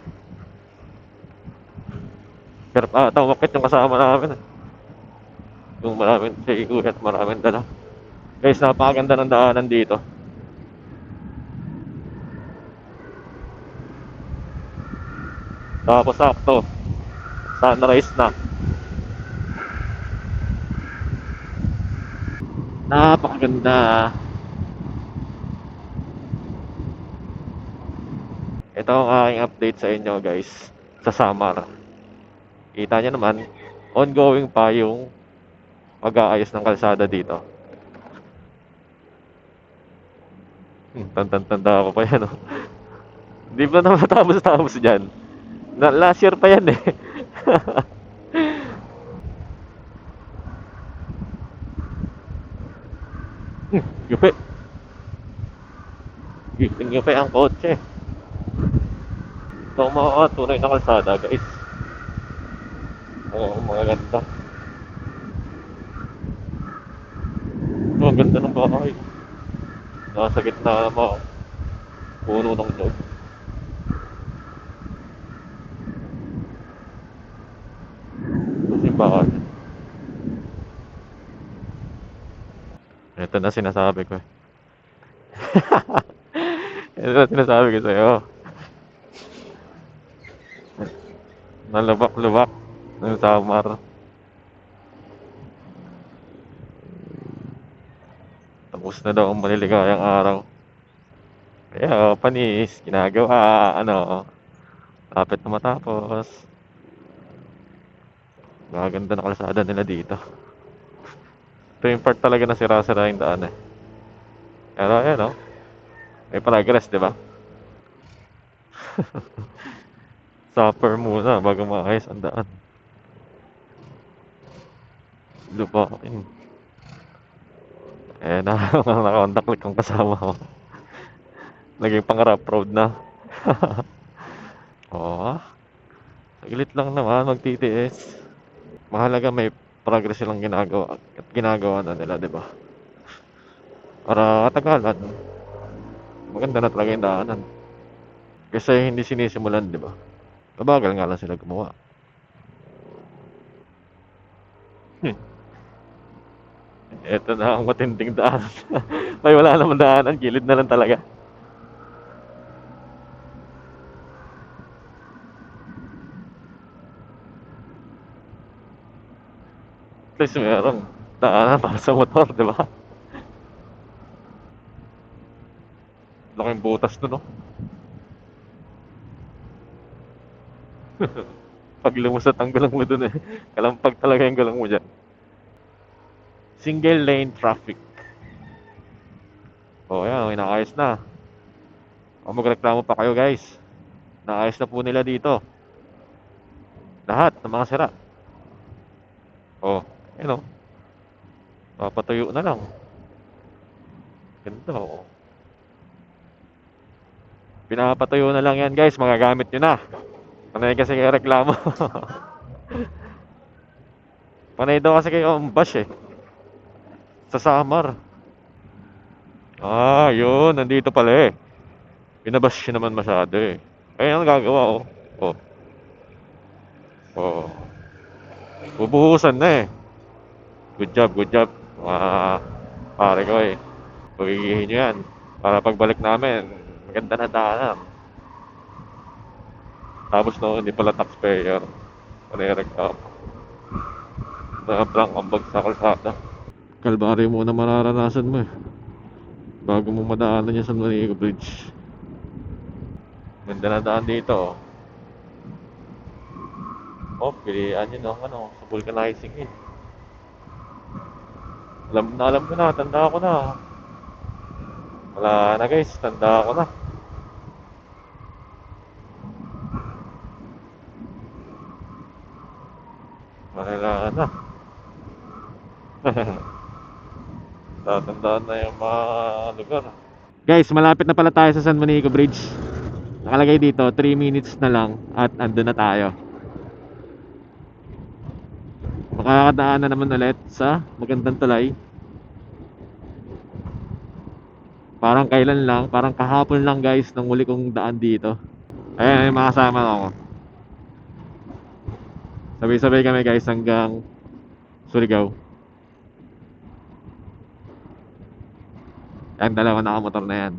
Pero tawakit yung kasama namin. Yung maraming siya at maraming dala. Guys, napakaganda ng daanan dito. Tapos sakto, sunrise na. Napakaganda. Ito ang aking update sa inyo guys sa Samar. Kita nyo naman, ongoing pa yung pag-aayos ng kalsada dito. Tanda ko pa yan, oh. Hindi pa na matapos-tapos dyan. Last year pa yan eh. Yupi. Yupi ang kotse. Ito ang mga tunay na kalsada guys. Oo, mga ganda. Ito, ang ganda ng bahay. Nasa gitna ng mga puno ng nyog. Ito simbahan. Ito na sinasabi ko eh. Ito na sinasabi ko sa'yo. Nalubak-lubak ng Samar. Tapos na daw ang maliligayang araw. Kaya panis, ginagawa, lapit na matapos. Maganda na kalsada nila dito. Ito yung part talaga na sira-sira yung daan eh. Pero ayan oh, may progress, di ba? Supper muna bago maayos ang daan. Lupain. Eh na, naka-contact link kong kasama ko. Naging pangarap road na. Oh, saglit lang naman magtitiis. Mahalaga may progress silang ginagawa at ginagawa na nila, di ba? Para katagalan, maganda na talaga yung daanan. Kasi hindi sinisimulan, di ba? Mabagal nga lang sila gumawa. Ito na ang matinding daan. May wala naman daanan, gilid na lang talaga. At least merong daanan para sa motor, di ba? Laking butas to, no? Pag lumusat ang gulang mo dun eh. Kalampag talaga yung gulang mo dyan. Single lane traffic. O yan, inaayos na. O magreklamo pa kayo guys. Naayos na po nila dito. Lahat ng mga sira. O, yun o. Papatuyo na lang. Ganda o. Pinapatuyo na lang yan guys. Magagamit nyo na. Panay kasi kayo reklamo. Panay daw kasi kayo ang bash eh. Sa Samar. Ah, yun. Nandito pala eh. Pinabash siya naman masyado eh. Ayun ang gagawa oh. Oh. Oh. Bubuhusan na eh. Good job, good job. Pare ko eh. Pagigihin nyo yan. Para pagbalik namin, maganda na daanan. Tapos no, hindi pala taxpayer. Panireklamo. Blank ang bag sa kalsada. Kalbaryo muna mararanasan mo eh. Bago mo madaanan yung San Manico Bridge. Ganda na daan dito oh. Oh, pilihan nyo ng sa vulcanizing eh. Alam ko na, tanda ko na. Wala na guys, tanda ko na. Wala na. Tatandaan na yung mga lugar. Guys, malapit na pala tayo sa San Manico Bridge. Nakalagay dito, 3 minutes na lang at andun na tayo. Makakadaan na naman ulit sa magandang tulay. Parang kailan lang, parang kahapon lang guys nang muli kong daan dito. Ayan, yung mga kasama ko. Sabay-sabay kami guys hanggang Surigao. Ang dalawa nakamotor na yan.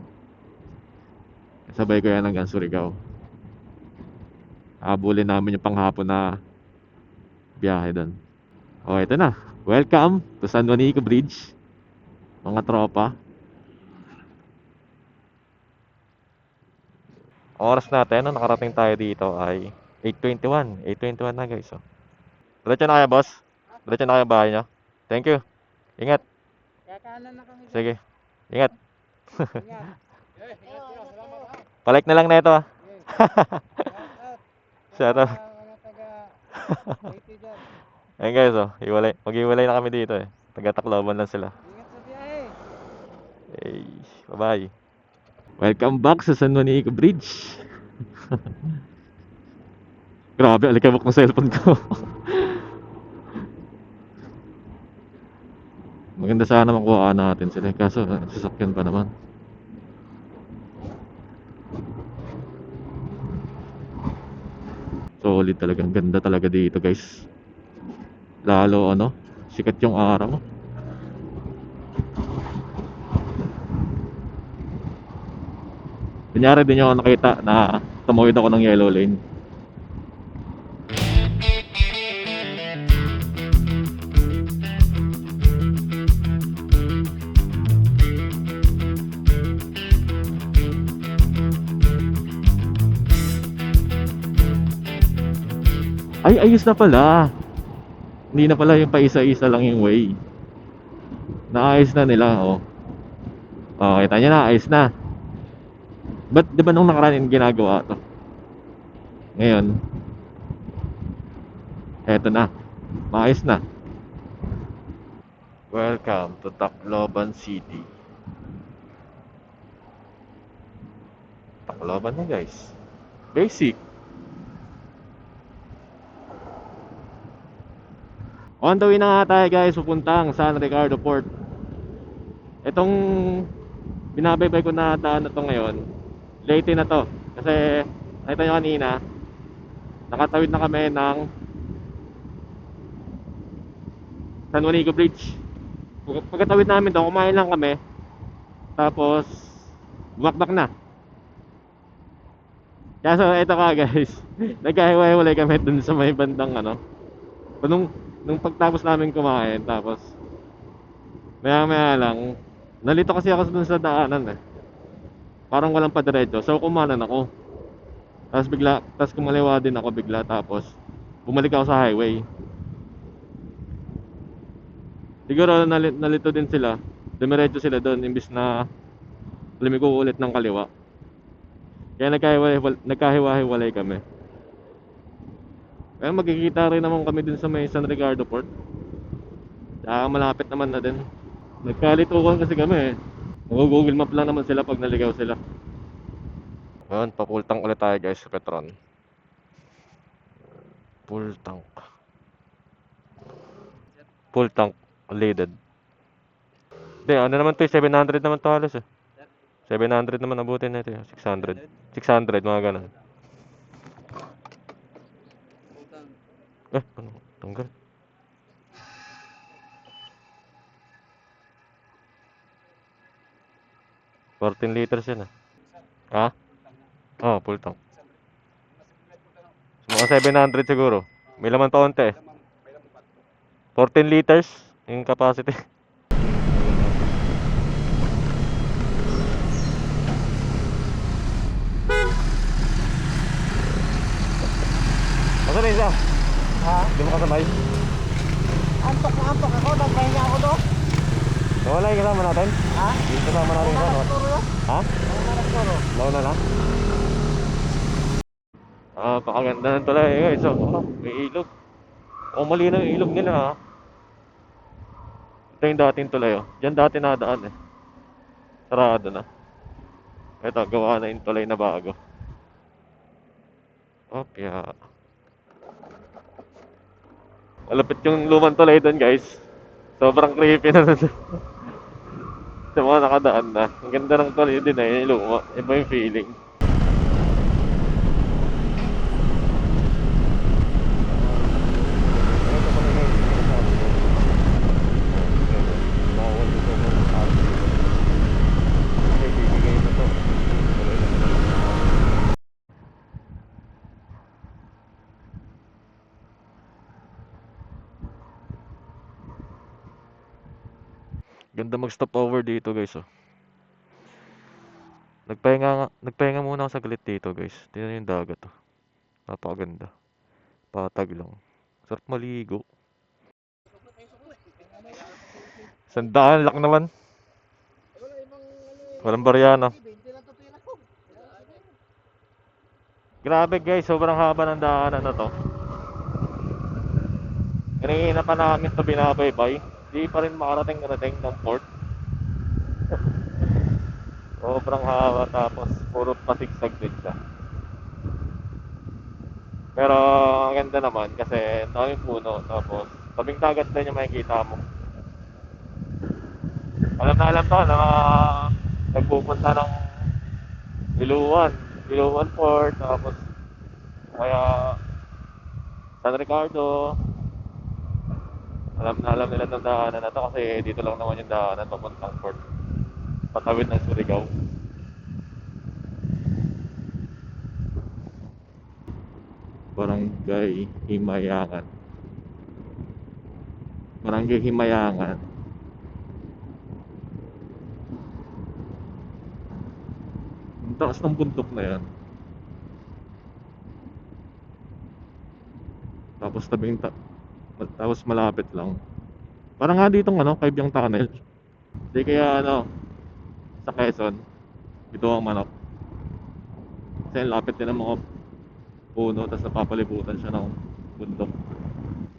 Sabay ko yan hanggang Surigao. Habulin namin yung panghapon na biyahe doon. O, ito na. Welcome to San Juanico Bridge. Mga tropa. Oras natin na nakarating tayo dito ay 8:21. 8:21 na guys. Oh. Diretso na kayo, boss. Diretso na kayo bahay nyo. Thank you. Ingat. Kakanan na kami. Sige. Ingat. Palik na lang na ito ah. Shout out. Ayun guys, oh, mag-iwalay na kami dito eh. Taga-Tacloban lang sila. Ingat sa biyahe. Hey, bye-bye. Welcome back sa San Juanico Bridge. Grabe, alikabok ng cellphone ko. Maganda sana makuha natin sila, kaso sasakyan pa naman. Solid talaga, ang ganda talaga dito guys. Lalo ano, sikat yung araw. Kunyari din yung ako nakita na tumawid ako ng yellow lane. Ay, ayos na pala. Hindi na pala yung paisa-isa lang yung way. Naayos na nila, oh. Oh, kita nyo na, ayos na. Ba't di ba nung nakaraan ginagawa to? Ngayon, eto na. Maayos na. Welcome to Tacloban City. Tacloban na guys. Basic. On the way na nga tayo guys, pupuntang San Ricardo Port. Itong binabaybay ko na daan na to ngayon, late na to. Kasi nakita nyo kanina, nakatawid na kami ng San Juanico Bridge. Pagkatawid namin to, kumain lang kami. Tapos bumakbak na. Kaso ito ka guys, nagkahiwa-hiwalay kami dun sa may bandang ano. Nung pagtapos namin kumain, tapos maya lang, nalito kasi ako dun sa daanan eh. Parang walang padiretso, so kumanan ako. Tapos kumaliwa din ako bigla, tapos bumalik ako sa highway. Siguro nalito din sila, dumiretso sila doon imbis na lumiko ulit ng kaliwa. Kaya nagkahiwa-hiwalay kami. Kaya magkikita rin naman kami dun sa may San Ricardo Port. Tsaka malapit naman na din. Nagkalitukan kasi kami eh. Google Map lang naman sila pag naligaw sila. Ngayon, pa-full tank ulit tayo guys sa Petron. Full tank. Full tank. Loaded. Hindi, ano naman to eh. 700 naman to halos eh. 700 naman abutin na ito eh. 600. 600 mga ganun. Ano? Tanggal. $14 yan ah. Ha? Oh, full tank. Mga 700 siguro. May laman pa konti eh. 14 liters yung capacity. Masa na isa? Ha? Di mo kasabay? Antok na antok ako. Nagpahinga ako doon. Wala yung kasama natin? Ha? Yung kasama natin yung kasama. Ha? Launa na? Ah, pakaganda ng tulay guys. Oh, may ilog. Oh, mali na yung ilog nila ha. Ito yung dating tulay oh. Diyan dati nadaan eh. Sarado na. Ito, gawa na yung tulay na bago. Opya. Malapit yung lumang tulay doon guys. Sobrang creepy na doon. Sa mga nakadaan na. Ang ganda ng tulay din eh. Yung luma. Iba yung feeling. Ganda mag-stop over dito guys oh. Nagpahinga muna ako saglit dito guys. Tingnan yung dagat oh. Napakaganda. Patag lang. Sarap maligo. Sandaan, lak naman. Walang barya no. Grabe guys, sobrang haba ng daanan na to. Kanina pa namin ito binabaybay. Di pa rin makarating ng port. Sobrang haba tapos puro pasigsag din siya. Pero ang ganda naman kasi daming puno tapos tabing dagat din yung makikita mo. Alam na to na nagpupunta ng Iluwan Port tapos kaya San Ricardo. Alam nila ng daanan na to kasi dito lang naman yung daanan papuntang port. Patawid ng Surigao. Barangay Himayangan. Barangay Himayangan. Ang taas ng bundok na yan. Tapos malapit lang. Parang nga ditong Kaibyang Tunnel. Hindi kaya sa Quezon. Ito ang manok. Kasi lapit din ang mga puno, tapos napapalibutan siya ng bundok.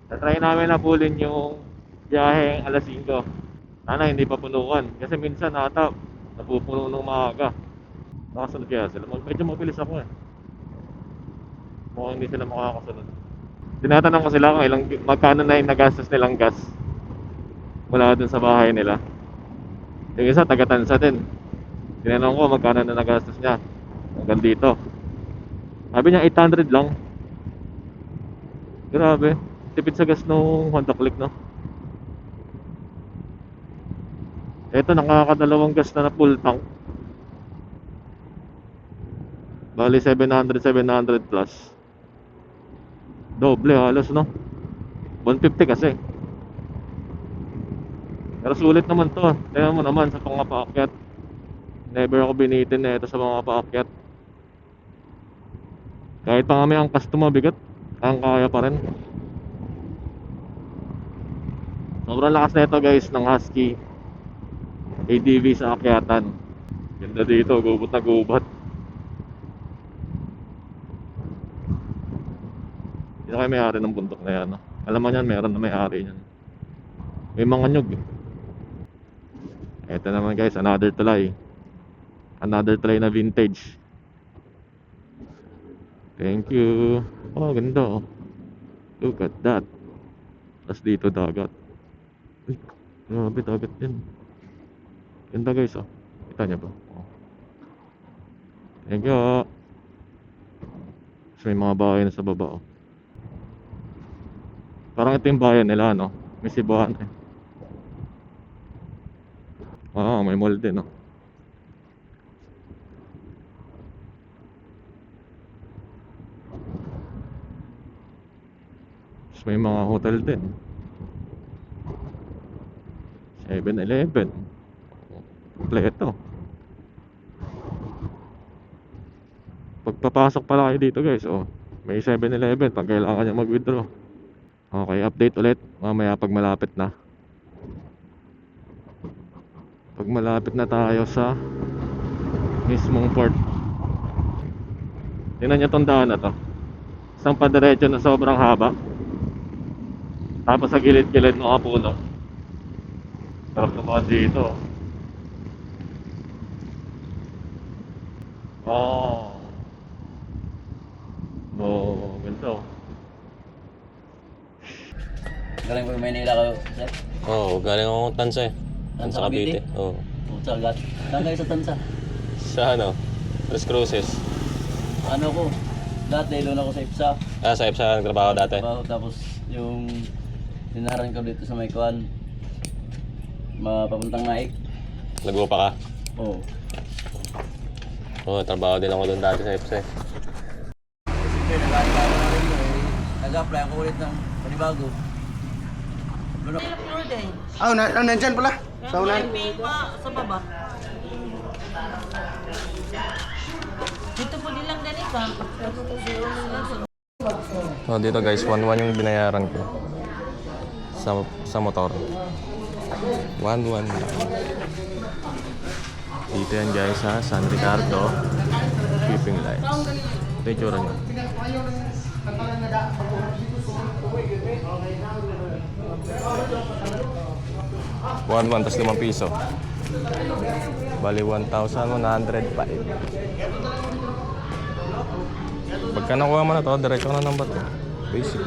Natry namin na pulin yung biyaheng alas 5. Sana hindi pa punuan. Kasi minsan napupuno ng maaga. Nakasunod kaya sila. Medyo mabilis ako eh. Mukhang hindi sila makakasunod. Tinatanong ko sila kung magkano na yung nagastos nilang gas mula dun sa bahay nila. Yung isa taga-Tansa din. Tinanong ko magkano na nagastos niya hanggang dito. Sabi niya 800 lang. Grabe. Tipid sa gas nung Honda Click no. Ito nakakadalawang gas na full tank. Bali 700 plus. Doble halos no. 150 kasi. Pero sulit naman to. Tingnan mo naman sa mga paakyat. Never ako binitin na ito sa mga paakyat. Kahit pa kami ang customer bigat, ang kaya pa rin. Sobrang lakas na ito guys ng Husky ADV sa akyatan. Ganda dito, gubot na gubat. Hindi na kayo may-ari ng bundok na yan. Alam mo yan, meron na may-ari yan. May mga nyug eh. Ito naman guys, another tulay. Another tulay na vintage. Thank you. Oh, ganda oh. Look at that. Tapos dito dagat. Uy, grabe dagat din. Ganda guys oh. Kita niya ba? Oh. Thank you oh. Tapos may mga bahay na sa baba oh. Parang ito yung bayan nila no. May Cebuana eh. May mall din no. Tapos may mga hotel din. 7-Eleven. Kompleto. Pagpapasok pala kayo dito guys may 7-Eleven pag kailangan nyo mag-withdraw. Okay, update ulit mamaya pag malapit na. Pag malapit na tayo sa mismong port. Tingnan nyo tong daan na to. Isang padiretso na sobrang haba. Tapos sa gilid-gilid mga puno. Sarap naman dito. Ganito. Galing po Maynila kayo, sir? Oo, galing akong Tansa eh. Tansa, Cavite? Oo. Sagat. Saan kayo sa Tansa? Sa Tres Cruces. Ano ko? Dati doon ako sa IPSA. Sa IPSA nagtrabaho dati. Tapos yung dinaran ko dito sa Maykuan. Papuntang Naik. Nagbupa ka? Oo. Oo, trabaho din ako doon dati sa IPSA eh. Sige, nag-aaral na rin mo eh. Nag-apply ako ulit ng panibago. Nandyan pala. Sa unan? Sa baba. Dito po nilang ganito. So dito guys, 1-1 yung binayaran ko sa motor. 1-1 lang. Dito yan guys sa San Ricardo Shipping Lines. Ito yung tsura nyo. 1-1 tas 5 piso. Bali 1,105. Pagka nakuha mo na to, diretso ka na ng bato. Basic.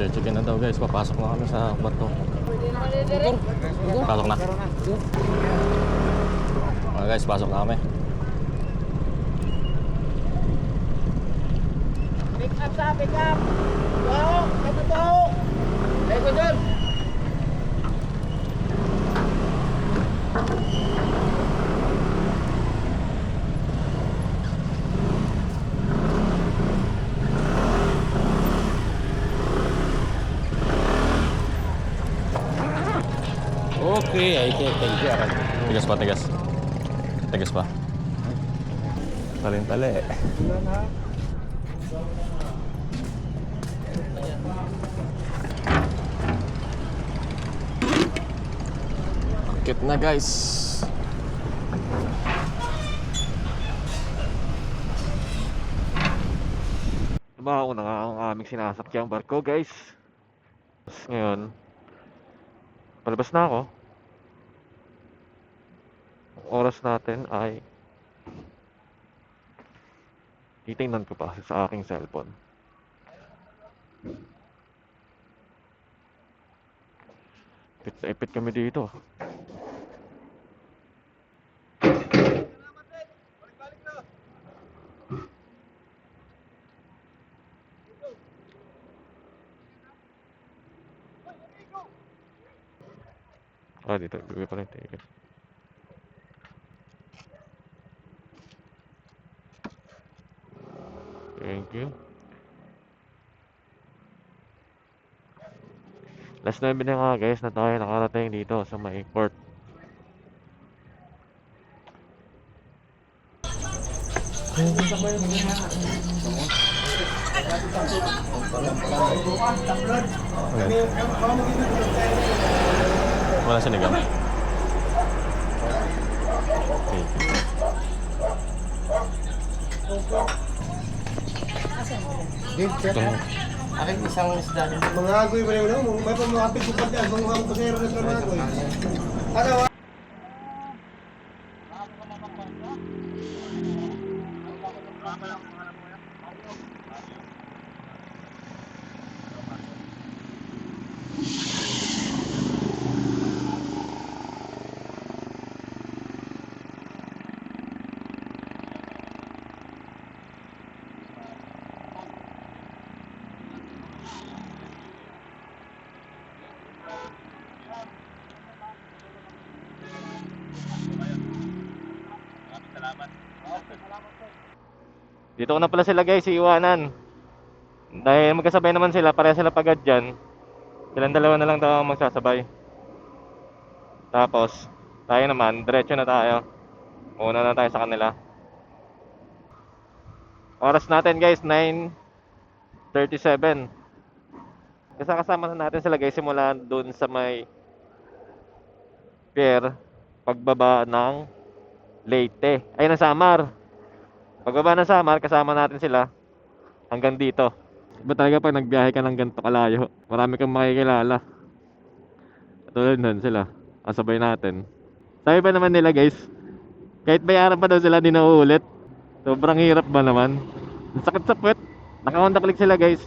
Check-in na daw guys, papasok na kami sa bato. Pasok na. Okay guys, pasok na kami. Pick up sa pick up. Baho, ito baho. Eko doon. Okay, ay thank you. Tigas pa, tigas. Tigas pa. Talin-tali. Akit na guys. Trabaho na nga ang aming sinasakyang barko guys. Tapos ngayon, palabas na ako. Ang oras natin ay titingnan ko pa sa aking cellphone. Ipit na ipit kami dito. Ah, dito. Bigay pa rin ticket. Thank you. Last 9 na nga guys na tayo nakarating dito sa may port. Okay. Wala sinigang. Okay. Ito. Akin isang isda. Mga agoy ba yun? May pamapit ko pa dyan. Mga pasero na sa mga agoy. Ano? Dito ko na pala sila guys, iiwanan. Dahil magkasabay naman sila, pareha sila pagad dyan. Silang dalawa na lang daw ang magsasabay. Tapos, tayo naman, diretso na tayo. Una na tayo sa kanila. Oras natin guys, 9:37. Kasama na natin sila guys, simula dun sa may pier, pagbaba ng Leyte. Ay, ng Samar. Pagbaba ng Samar, kasama natin sila hanggang dito. Iba talaga pag nagbiyahe ka ng ganito kalayo, marami kang makikilala. Tulad nun sila, kasabay natin. Sabi pa naman nila guys, kahit bayaran pa daw sila, di na uulit. Sobrang hirap ba naman? Ang sakit sa puwet. Naka-Honda Click sila guys,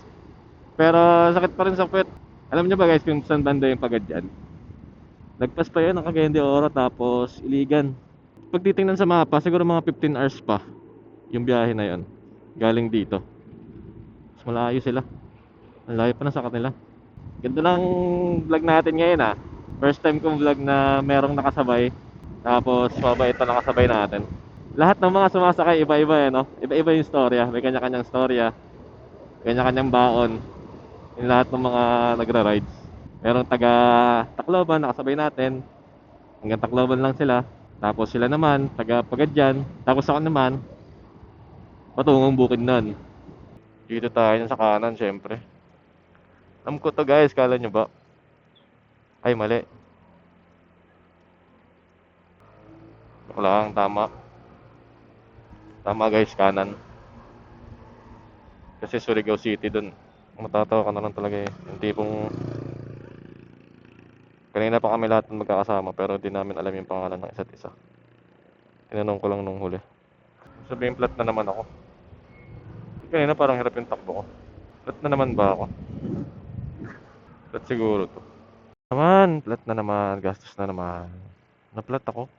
pero sakit pa rin sa puwet. Alam nyo ba guys kung saan banda yung pagad dyan? Nagpas pa yun ng Cagayan de Oro, tapos Iligan. Pag titingnan sa mapa, siguro mga 15 hours pa yung biyahe na yon galing dito. Mas malayo sila. Malayo pa na sa kanila. Ganda lang vlog natin ngayon ah. First time kong vlog na merong nakasabay. Tapos mabait na nakasabay natin. Lahat ng mga sumasakay iba-iba eh, no? Iba-iba yung storya. May kanya-kanyang storya, kanya-kanyang baon. Yung lahat ng mga nagra-rides. Merong taga Tacloban, nakasabay natin. Hanggang Tacloban lang sila. Tapos sila naman, taga Pagadyan. Tapos ako naman, patungong Bukidnon. Dito tayo sa kanan, syempre. Alam ko to guys, kala nyo ba? Ay, mali. Joke lang, tama. Tama guys, kanan. Kasi Surigao City dun. Matatawa ka na lang talaga eh. Yung tipong kanina pa kami lahat magkakasama pero di namin alam yung pangalan ng isa't isa. Tinanong ko lang nung huli. Sabihin flat na naman ako. Kanina parang hirap yung takbo ko. Flat na naman ba ako? Flat siguro to. Naman, flat na naman. Gastos na naman. Na-flat ako.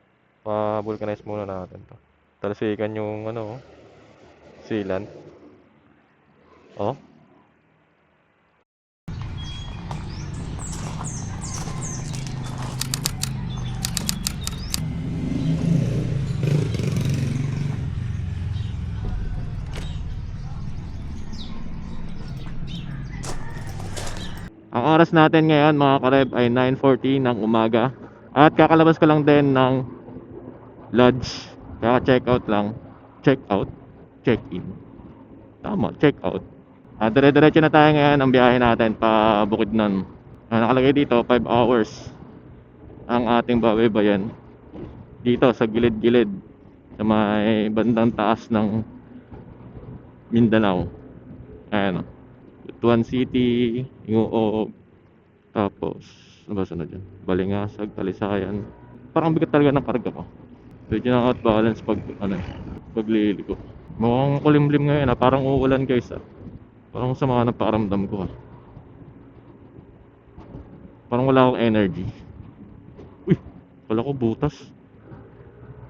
Pa-vulcanize muna natin to. Talsikan yung ano, sealant. Oh. Ang oras natin ngayon mga kareb ay 9:40 ng umaga. At kakalabas ko lang din ng lodge. Kaka-check-out lang. Check-out? Check-in. Tama, check-out. Dire-diretso na tayo ngayon ang biyahe natin pa Bukidnon. Nakalagay dito 5 hours ang ating babaybayan. Dito sa gilid-gilid sa may bandang taas ng Mindanao. Ayan o. Tuan City, Ingoog, tapos ano ba sunod dyan? Balingasag, Talisayan. Parang bigat talaga ng karga ko. Medyo na out balance pag pagliligo. Mukhang kulimlim ngayon ha, parang uulan guys ha. Parang sama ng pakiramdam ko ha. Parang wala akong energy. Uy, wala ko butas.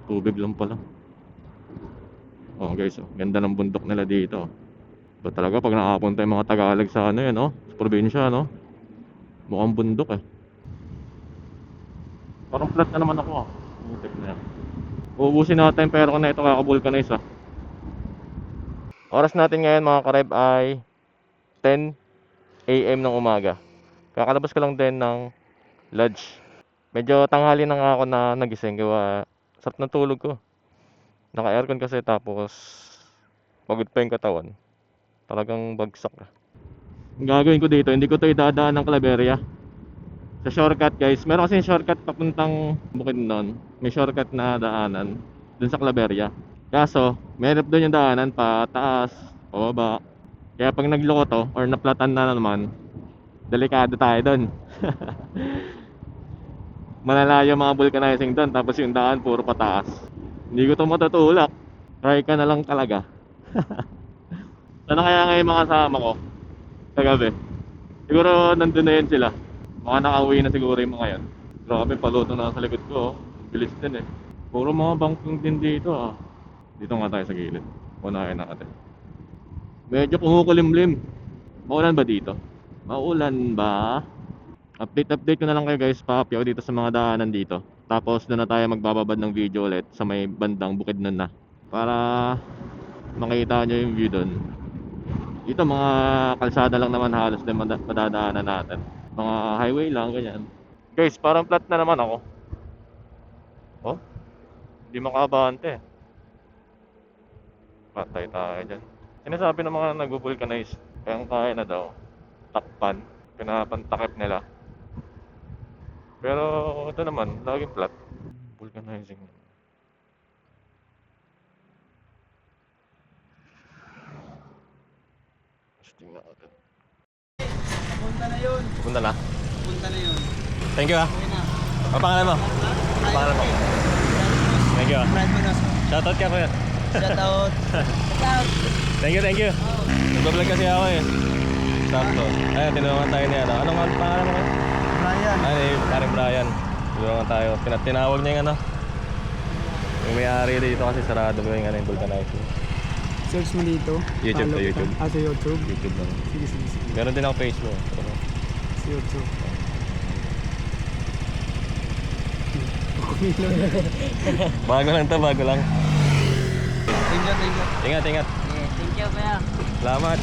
Tubig lang pala. Oh guys, oh, ganda ng bundok nila dito. Ba talaga pag nakapunta yung mga Tagalog sa ano yan, no? Sa probinsya, no? Mukhang bundok eh. Parang flat na naman ako ah. Tek na yan. Uubusin natin pero ko na ito kakabulkanize ah. Oras natin ngayon mga kareb ay 10 AM ng umaga. Kakalabas ko lang din ng lodge. Medyo tanghali na nga ako na nagising gawa sarap ng tulog ko. Naka-aircon kasi tapos pagod pa yung katawan. Talagang bagsak ka. Ang gagawin ko dito, hindi ko to idadaan ng Claveria. Sa shortcut guys, meron kasi shortcut papuntang Bukidnon. May shortcut na daanan dun sa Claveria. Kaso, meron doon yung daanan pa taas, pababa. Kaya pag nagloko to or naplatan na naman, delikado tayo doon. Malalayo mga vulcanizing doon, tapos yung daan puro pataas. Hindi ko to matutulak. Try ka na lang talaga. Sana kaya ngayon mga kasama ko kagabi? Siguro nandun na yun sila. Mga nakauwi na siguro yung mga yan. Grabe, paluto na sa likod ko. Bilis din eh. Puro mga bangking din dito ah. Dito nga tayo sa gilid. Unahin natin. Medyo kumukulimlim. Maulan ba dito? Maulan ba? Update ko na lang kayo guys. Pa-upyaw dito sa mga daanan dito. Tapos doon na tayo magbababad ng video ulit sa may bandang Bukidnon na. Para makita nyo yung view doon. Dito mga kalsada lang naman halos din madadaanan natin. Mga highway lang, ganyan. Guys, parang flat na naman ako. Oh, hindi makabante. Patay tayo dyan. Sinasabi ng mga nag-vulcanize, kaya na daw. Takpan, pinapantakip nila. Pero ito naman, laging flat. Vulcanizing. Tingnan natin. Punta na yun. Punta na. Punta na yun. Thank you ah. Ano pangalan mo? Pangalan mo? Thank you ah. Brad Manos. Shoutout ka kuya. Shoutout. Thank you. Nag-vlog kasi ako eh. Sakto. Ayun, tinulungan tayo niya. Anong pangalan mo? Brian. Ay, parang Brian. Tinulungan tayo. Tinawag niya yung ano. Yung may-ari dito kasi sarado mo yung ano yung vulcanizing. Search mo dito. YouTube to YouTube. Ah, sa YouTube. YouTube lang. Sige. Meron din ako Facebook. Sa YouTube. Bago lang to, bago lang. Ingat, ingat. Thank you, kuya. Salamat.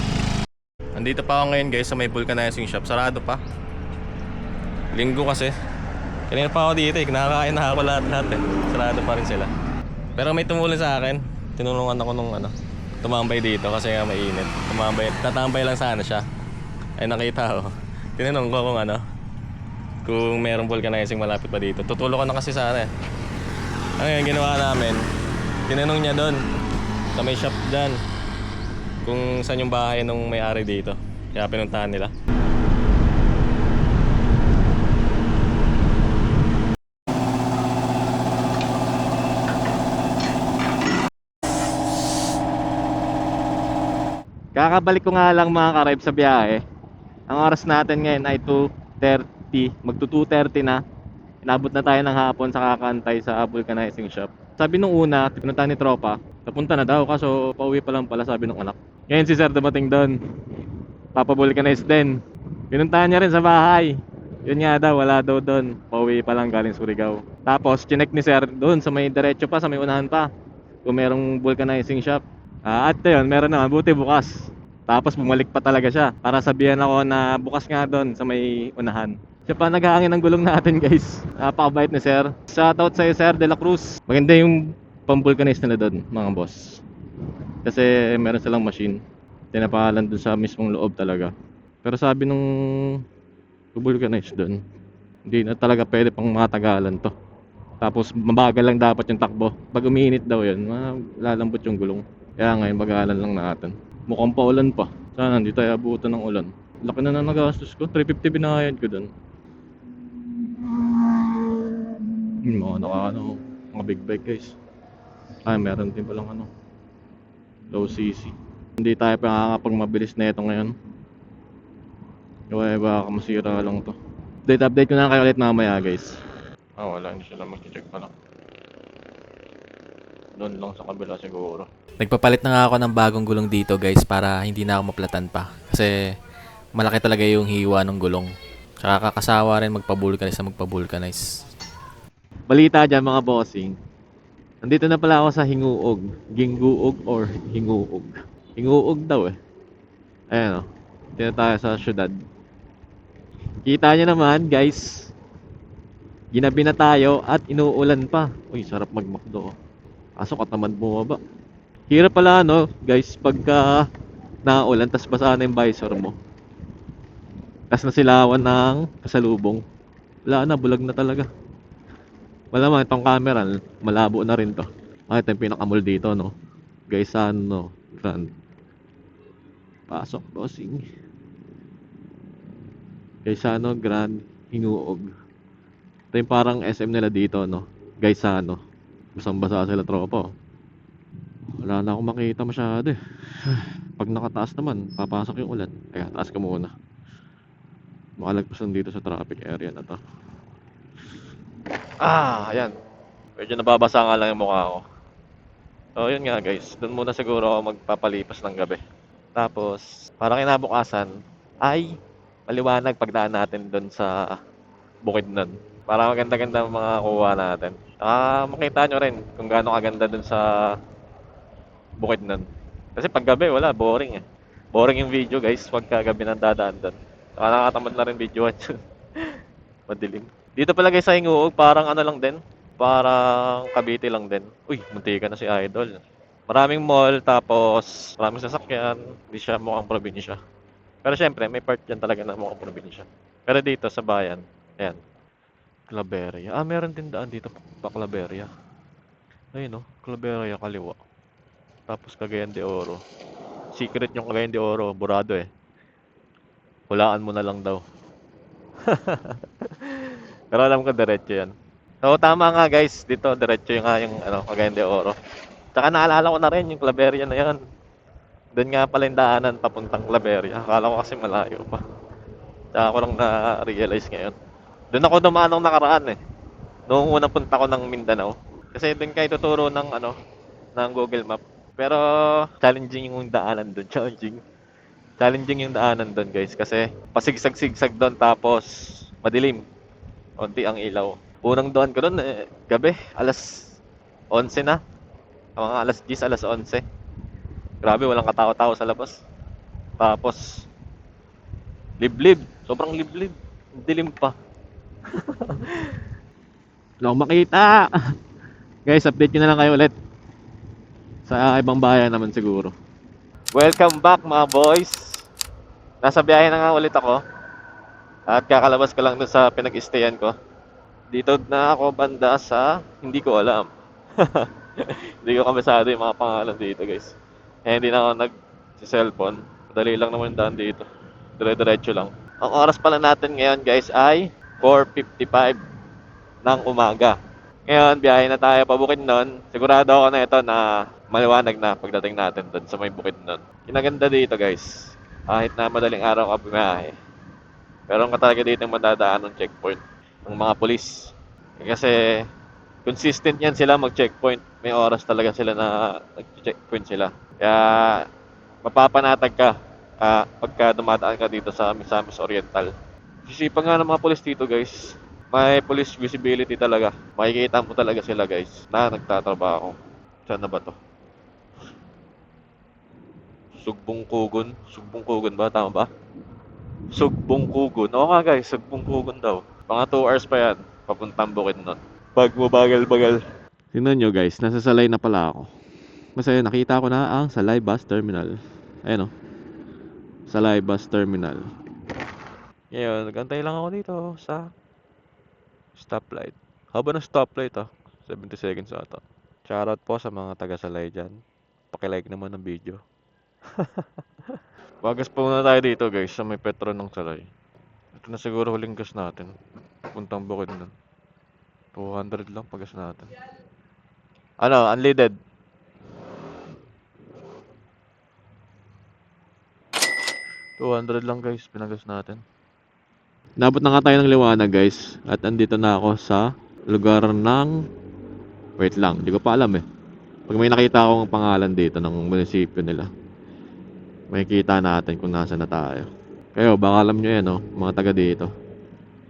Andito pa ako ngayon guys sa may vulcanizing shop. Sarado pa. Linggo kasi. Kanina pa ako dito eh. Kinakain na ako lahat eh. Sarado pa rin sila. Pero may tumulong sa akin. Tinulungan ako nung tumambay dito kasi nga mainit. Tatambay lang sana siya. Ay nakita ko. Tinanong ko kung merong vulcanizing malapit pa dito. Tutulong ko na kasi sana eh. Ang ginawa namin, tinanong niya doon sa may shop dyan kung saan yung bahay nung may-ari dito. Kaya pinuntahan nila. Kakabalik ko nga lang mga ka-ribe sa biyahe. Ang oras natin ngayon ay 2:30, magto 2:30 na. Inabot na tayo ng hapon sa kakantay sa vulcanizing shop. Sabi nung una, pinunta ni tropa, napunta na daw kaso pauwi pa lang pala sabi nung anak. Ngayon si sir dumating doon, papavulcanize din. Pinuntahan niya rin sa bahay. Yun nga daw, wala daw doon. Pauwi pa lang galing Surigao. Tapos chinek ni sir doon sa may diretso pa, sa may unahan pa, kung merong vulcanizing shop. At yun, meron naman, buti bukas. Tapos bumalik pa talaga siya para sabihan ako na bukas nga doon sa may unahan. Siya pa naghahangin ng gulong natin guys. Napakabait ni sir. Shoutout sa'yo sir De La Cruz. Maganda yung pang-vulcanize nila doon mga boss. Kasi meron silang machine. Tinapahalan doon sa mismong loob talaga. Pero sabi nung vulcanize doon, hindi na talaga pwede pang matagalan to. Tapos mabagal lang dapat yung takbo. Pag umiinit daw yun, lalambot yung gulong. Kaya ngayon bagalan lang natin. Mukhang paulan pa. Sana hindi tayo abutan ng ulan. Laki na nagastos ko. 350 binayad ko doon. Mga big bike guys. Ay meron din palang low CC. Hindi tayo pa nakakapag mabilis na ito ngayon. Kaya baka masira lang to. Update ko na kayo ulit mamaya guys. Wala, hindi sila mag-check pa lang. Doon lang sa kabila siguro. Nagpapalit na nga ako ng bagong gulong dito guys para hindi na ako maplatan pa. Kasi malaki talaga yung hiwa ng gulong. Tsaka kakasawa rin magpa-vulcanize. Balita dyan mga bossing. Nandito na pala ako sa Hinguog. Ginguog or Hinguog. Hinguog daw eh. Ayan o. Dito tayo sa syudad. Kita nyo naman guys. Ginabi na tayo at inuulan pa. Uy, sarap magmakdo. Kaso katamad bumaba. Hirap pala guys pagka naulan tas basa na yung visor mo. Tas nasilawan ng kasalubong. Wala na, bulag na talaga. Malamang itong camera, malabo na rin to. Ito yung pinakamall dito Guys, Grand. Pasok, bossing. Guys, Grand Hinguog. Ito yung parang SM nila dito Guys, basang-basa sila tropa. Wala na akong makita masyado eh. Pag nakataas naman, papasok yung ulan. Kaya taas ka muna. Makalagpasan dito sa traffic area na to. Ayan. Medyo nababasa nga lang yung mukha ko. So yun nga guys, doon muna siguro ako magpapalipas ng gabi. Tapos, parang kinabukasan ay maliwanag pagdaan natin doon sa bukid nun. Para maganda-ganda ang mga kuha natin. Makita nyo rin kung gaano kaganda doon sa bukid nun. Kasi pag gabi wala, boring eh. Boring yung video guys pagka gabi nang dadaan doon. Saka nakakatamad na rin videoan yun. Madilim. Dito pala guys sa Hinguog, parang lang din. Parang Cavite lang din. Uy, muntika na si Idol. Maraming mall, tapos maraming sasakyan. Hindi siya mukhang probinsya. Pero syempre, may part yan talaga na mukhang probinsya. Pero dito sa bayan, ayan. Claveria. Meron din daan dito pa Claveria. Ayun Claveria kaliwa. Tapos Cagayan de Oro. Secret yung Cagayan de Oro, burado eh. Hulaan mo na lang daw. Pero alam ko diretso yan. So tama nga guys, dito diretso yung Cagayan de Oro. Tsaka naalala ko na rin yung Claveria na yan. Doon nga pala yung daanan papuntang Claveria. Akala ko kasi malayo pa. Tsaka ko lang na-realize ngayon. Doon ako dumaan ng nakaraan eh. Noong unang punta ko ng Mindanao. Kasi doon kayo tuturo ng ng Google Map. Pero challenging yung daanan doon. Challenging yung daanan doon guys. Kasi pasigsag-sigsag doon tapos madilim. Unti ang ilaw. Unang doon ko doon gabi. Alas 11 na. Mga alas 10, alas 11. Grabe, walang katao-tao sa labas. Tapos, liblib. Sobrang liblib. Dilim pa. Wala akong makita. Guys, update nyo na lang kayo ulit. Sa ibang bayan naman siguro. Welcome back mga boys. Nasa biyahe na nga ulit ako. At kakalabas ko lang dun sa pinag-stayan ko. Dito na ako banda sa hindi ko alam. Hindi ko kabisado yung mga pangalan dito guys. Eh hindi na ako nag-cellphone. Madali lang naman yung daan dito. Dire-diretso lang. Ang oras pala natin ngayon guys ay 4:55 ng umaga. Ngayon, biyahe na tayo pa Bukidnon. Sigurado ako na ito na maliwanag na pagdating natin doon sa may Bukidnon. Kinaganda dito guys. Kahit na madaling araw ka bumiyahe. Pero ang talaga dito yung madadaan ng checkpoint ng mga pulis. Kasi consistent yan sila mag-checkpoint. May oras talaga sila na nag-checkpoint sila. Kaya mapapanatag ka pagka dumadaan ka dito sa Misamis Oriental. Sisipan nga ng mga pulis dito guys. May police visibility talaga. Makikita mo talaga sila guys na nagtatrabaho. Saan na ba to? Sugbong Kugon. Sugbong Kugon ba? Tama ba? Sugbong Kugon. Oo nga guys, Sugbong Kugon daw. Mga 2 hours pa yan. Papuntang Bukidnon. Pag mabagal-bagal. Tingnan nyo guys, nasa Salay na pala ako. Masaya, nakita ko na ang Salay Bus Terminal. Ayan o. Salay Bus Terminal. Ngayon, nagantay lang ako dito sa stoplight. Haba ng stoplight 70 seconds ata. Shoutout po sa mga taga-Salay dyan. Pakilike naman ng video. Wagas po muna tayo dito guys sa may Petron ng Salay. Ito na siguro huling gas natin. Puntang Bukidnon. 200 lang pagas natin. Ano, unleaded. $200 lang guys, pinagas natin. Nabot na nga tayo ng liwanag guys. At andito na ako sa lugar ng... Wait lang, hindi ko pa alam eh. Pag may nakita akong pangalan dito ng munisipyo nila, makikita natin kung nasa na tayo. Kayo, baka alam nyo yan mga taga dito.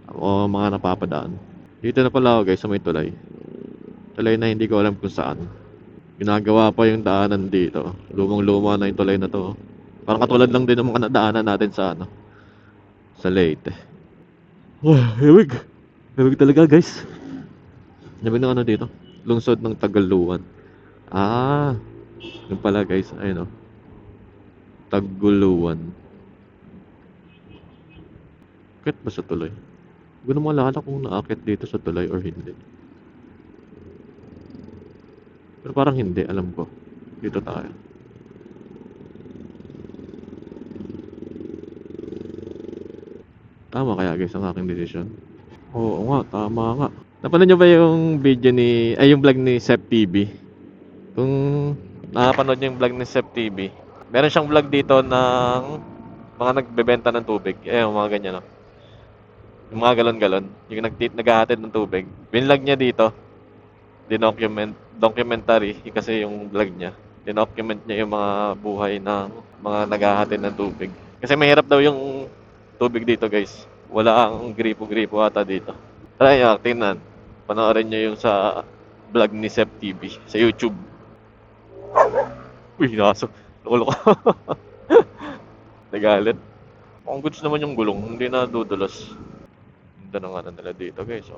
O mga napapadaan. Dito na pala ako guys sa may tulay. Tulay na hindi ko alam kung saan. Ginagawa pa yung daanan dito. Lumang-luma na yung tulay na to. Parang katulad lang din ng mga nadaanan natin sa sa Leyte. Hewig. Hewig talaga guys. Sabi ng dito? Lungsod ng Tagaluan. Yun pala guys. Ayun Tagaluan. Akit ba sa tulay? Hindi ko na maalala kung naakit dito sa tulay or hindi. Pero parang hindi, alam ko. Dito tayo. Tama kaya guys ang aking decision? Oo nga, tama nga. Napanood nyo ba yung video yung vlog ni Sep TV? Kung nakapanood nyo yung vlog ni Sep TV, meron siyang vlog dito ng mga nagbebenta ng tubig. Yung mga ganyan yung mga galon-galon. Yung naghahatid ng tubig. Binlog niya dito. Documentary kasi yung vlog niya. Dinocument niya yung mga buhay ng mga naghahatid ng tubig. Kasi mahirap daw yung tubig dito guys. Wala ang gripo-gripo ata dito. Try nyo, tingnan. Panoorin nyo yung sa vlog ni Sep TV sa YouTube. Uy, naso. Lolo ko. Nagalit. Ang goods naman yung gulong. Hindi na dudulas. Ganda na nga nila dito guys.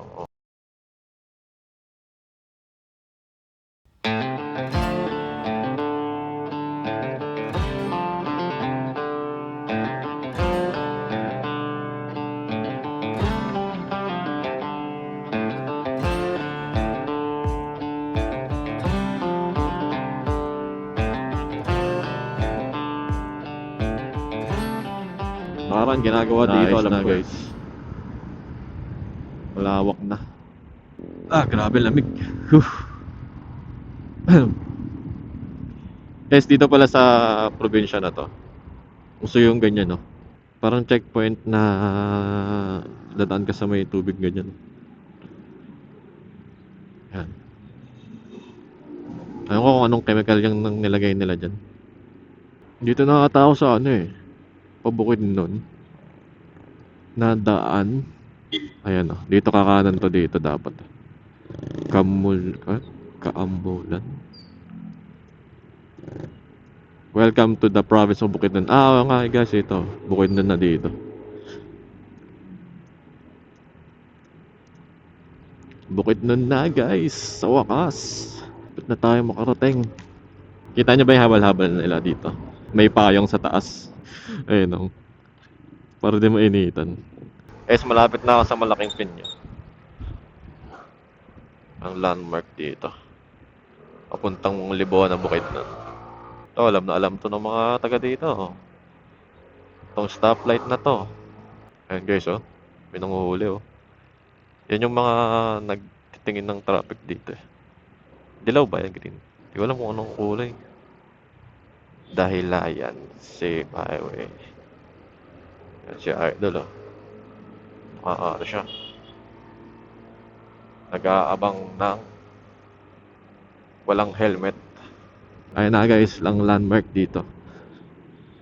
Parang ginagawa dito, alam ko guys. Malawak na. Grabe lamig. Guys, dito pala sa probinsya na to. Uso yung ganyan Parang checkpoint na dadaan ka sa may tubig ganyan. Yan. Ayaw ko kung anong chemical yung nilagay nila dyan. Dito nakatao sa Pabukidnon na daan. Ayan dito kakanan to dito dapat. Kaambulan. Welcome to the province of Bukidnon. Oo nga guys, ito. Bukidnon na dito. Bukidnon na guys, sa wakas. Ba't na tayo makarating? Kita nyo ba yung habal-habal nila dito? May payong sa taas. Ayun o. Para di mainitan. Malapit na ako sa malaking pinya. Ang landmark dito. Papuntang Libuan na Bukidnon. Ito, alam na alam to ng mga taga dito. Itong stoplight na to. Ayan guys, oh. May nanguhuli, oh. Yan yung mga nagtitingin ng traffic dito, eh. Dilaw ba yan, green? Hindi ko alam kung anong kulay. Dahil yan, safe highway. Yan si Idol, oh. Ano siya. Nag-aabang ng walang helmet. Ayun na guys, lang landmark dito.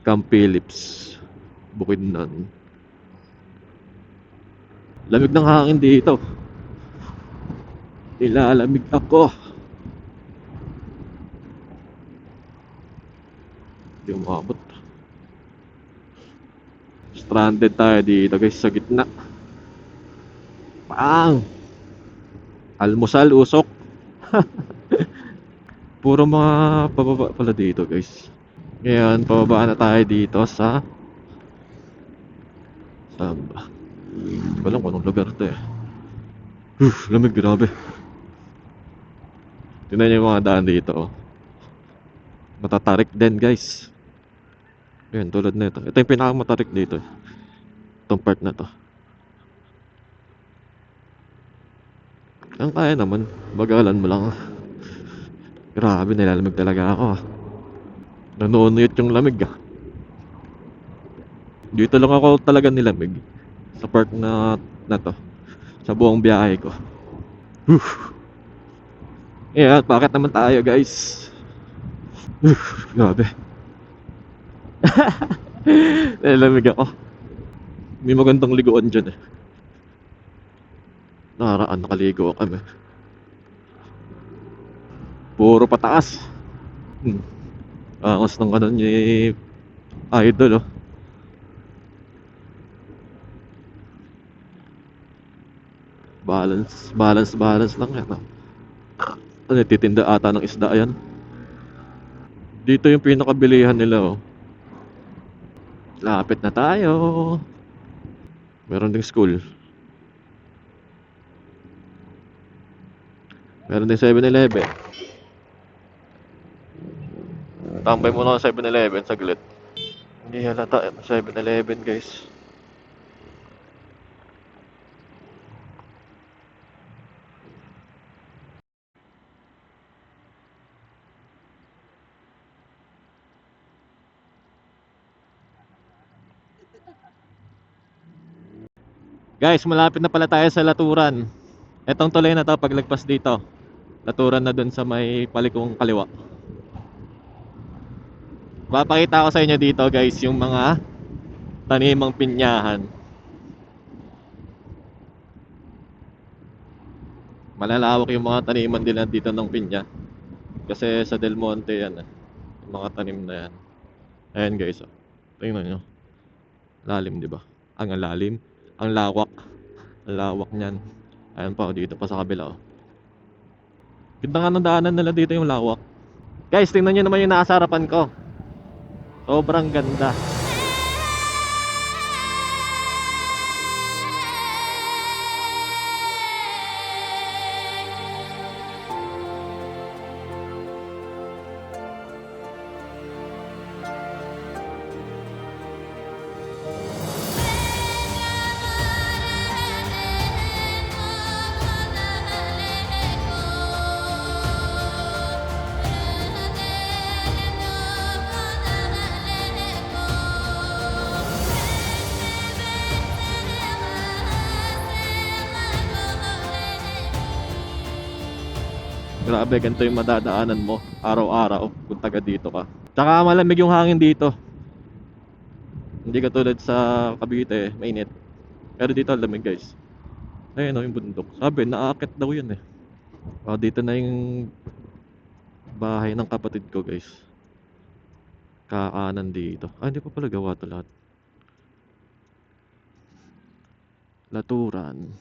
Camp Phillips, Bukidnon. Lamig ng hangin dito. Nilalamig ako. Hindi umabot. Stranded tayo dito guys sa gitna. Pang! Almusal, usok. Puro mga pababa pala dito guys. Ngayon, pababa na tayo dito sa... Saan ba? Hindi ko alam kung anong lugar to, eh. Lamig, grabe. Tingnan niyo yung mga daan dito, oh. Matatarik din guys. Ayan, tulad na ito. Ito yung pinakamatarik dito, eh. Itong part na to. Ang kaya naman, bagalan mo lang. Grabe, nilalamig talaga ako, ah. Nanunuyot yung lamig, ah. Dito lang ako talaga nilamig. Sa park na to. Sa buong biyahe ko. Yeah, bakit naman tayo guys? Grabe. Nilalamig ako. May magandang liguan dyan, eh. Nakaraan nakaligo kami. Puro pataas. Angas ng kanan ni Idol, oh. Balance lang yan, oh. Ano, titinda ata ng isda yan. Dito yung pinakabilihan nila, oh. Lapit na tayo. Meron ding school. Meron din 7-Eleven. Tambay muna ako sa 7-Eleven saglit. Hindi halata 7-Eleven guys. Guys, malapit na pala tayo sa laturan. Etong tulay na to, paglagpas dito, laturan na dun sa may palikong kaliwa. Papakita ko sa inyo dito guys yung mga tanimang pinyahan. Malalawak yung mga taniman nila dito ng pinya. Kasi sa Del Monte yan, yung mga tanim na yan. Ayan guys, oh. Tingnan nyo. Lalim, di ba? Ang lalim. Ang lawak. Ang lawak niyan. Ayan pa, dito pa sa kabila, oh. Ganda nga ng daanan nila dito yung lawak. Guys, tingnan nyo naman yung nasa harapan ko. Sobrang ganda. Grabe, ganito yung madadaanan mo araw-araw kung taga dito ka. Tsaka malamig yung hangin dito. Hindi katulad sa Cavite, mainit. Pero dito lamig guys. Ayun o, yung bundok. Sabi, naaakit daw yun, eh. Dito na yung bahay ng kapatid ko guys. Kakanan dito. Hindi pa pala gawa to lahat. Laturan.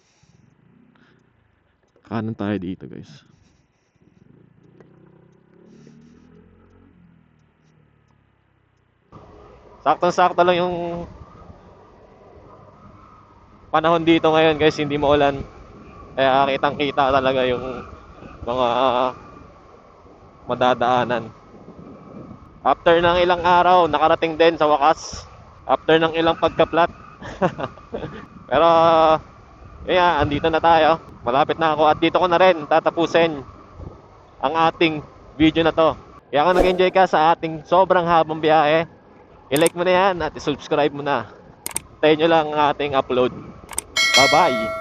Kanan tayo dito guys. Saktong-sakto lang yung panahon dito ngayon guys, hindi maulan. Kaya kitang-kita talaga yung mga madadaanan. After ng ilang araw, nakarating din sa wakas. After ng ilang pagka-flat. Pero, andito na tayo. Malapit na ako at dito ko na rin tatapusin ang ating video na to. Kaya kung nag-enjoy ka sa ating sobrang habang biyahe, i-like mo na yan at i-subscribe mo na. Tayo nyo lang ang ating upload. Bye-bye!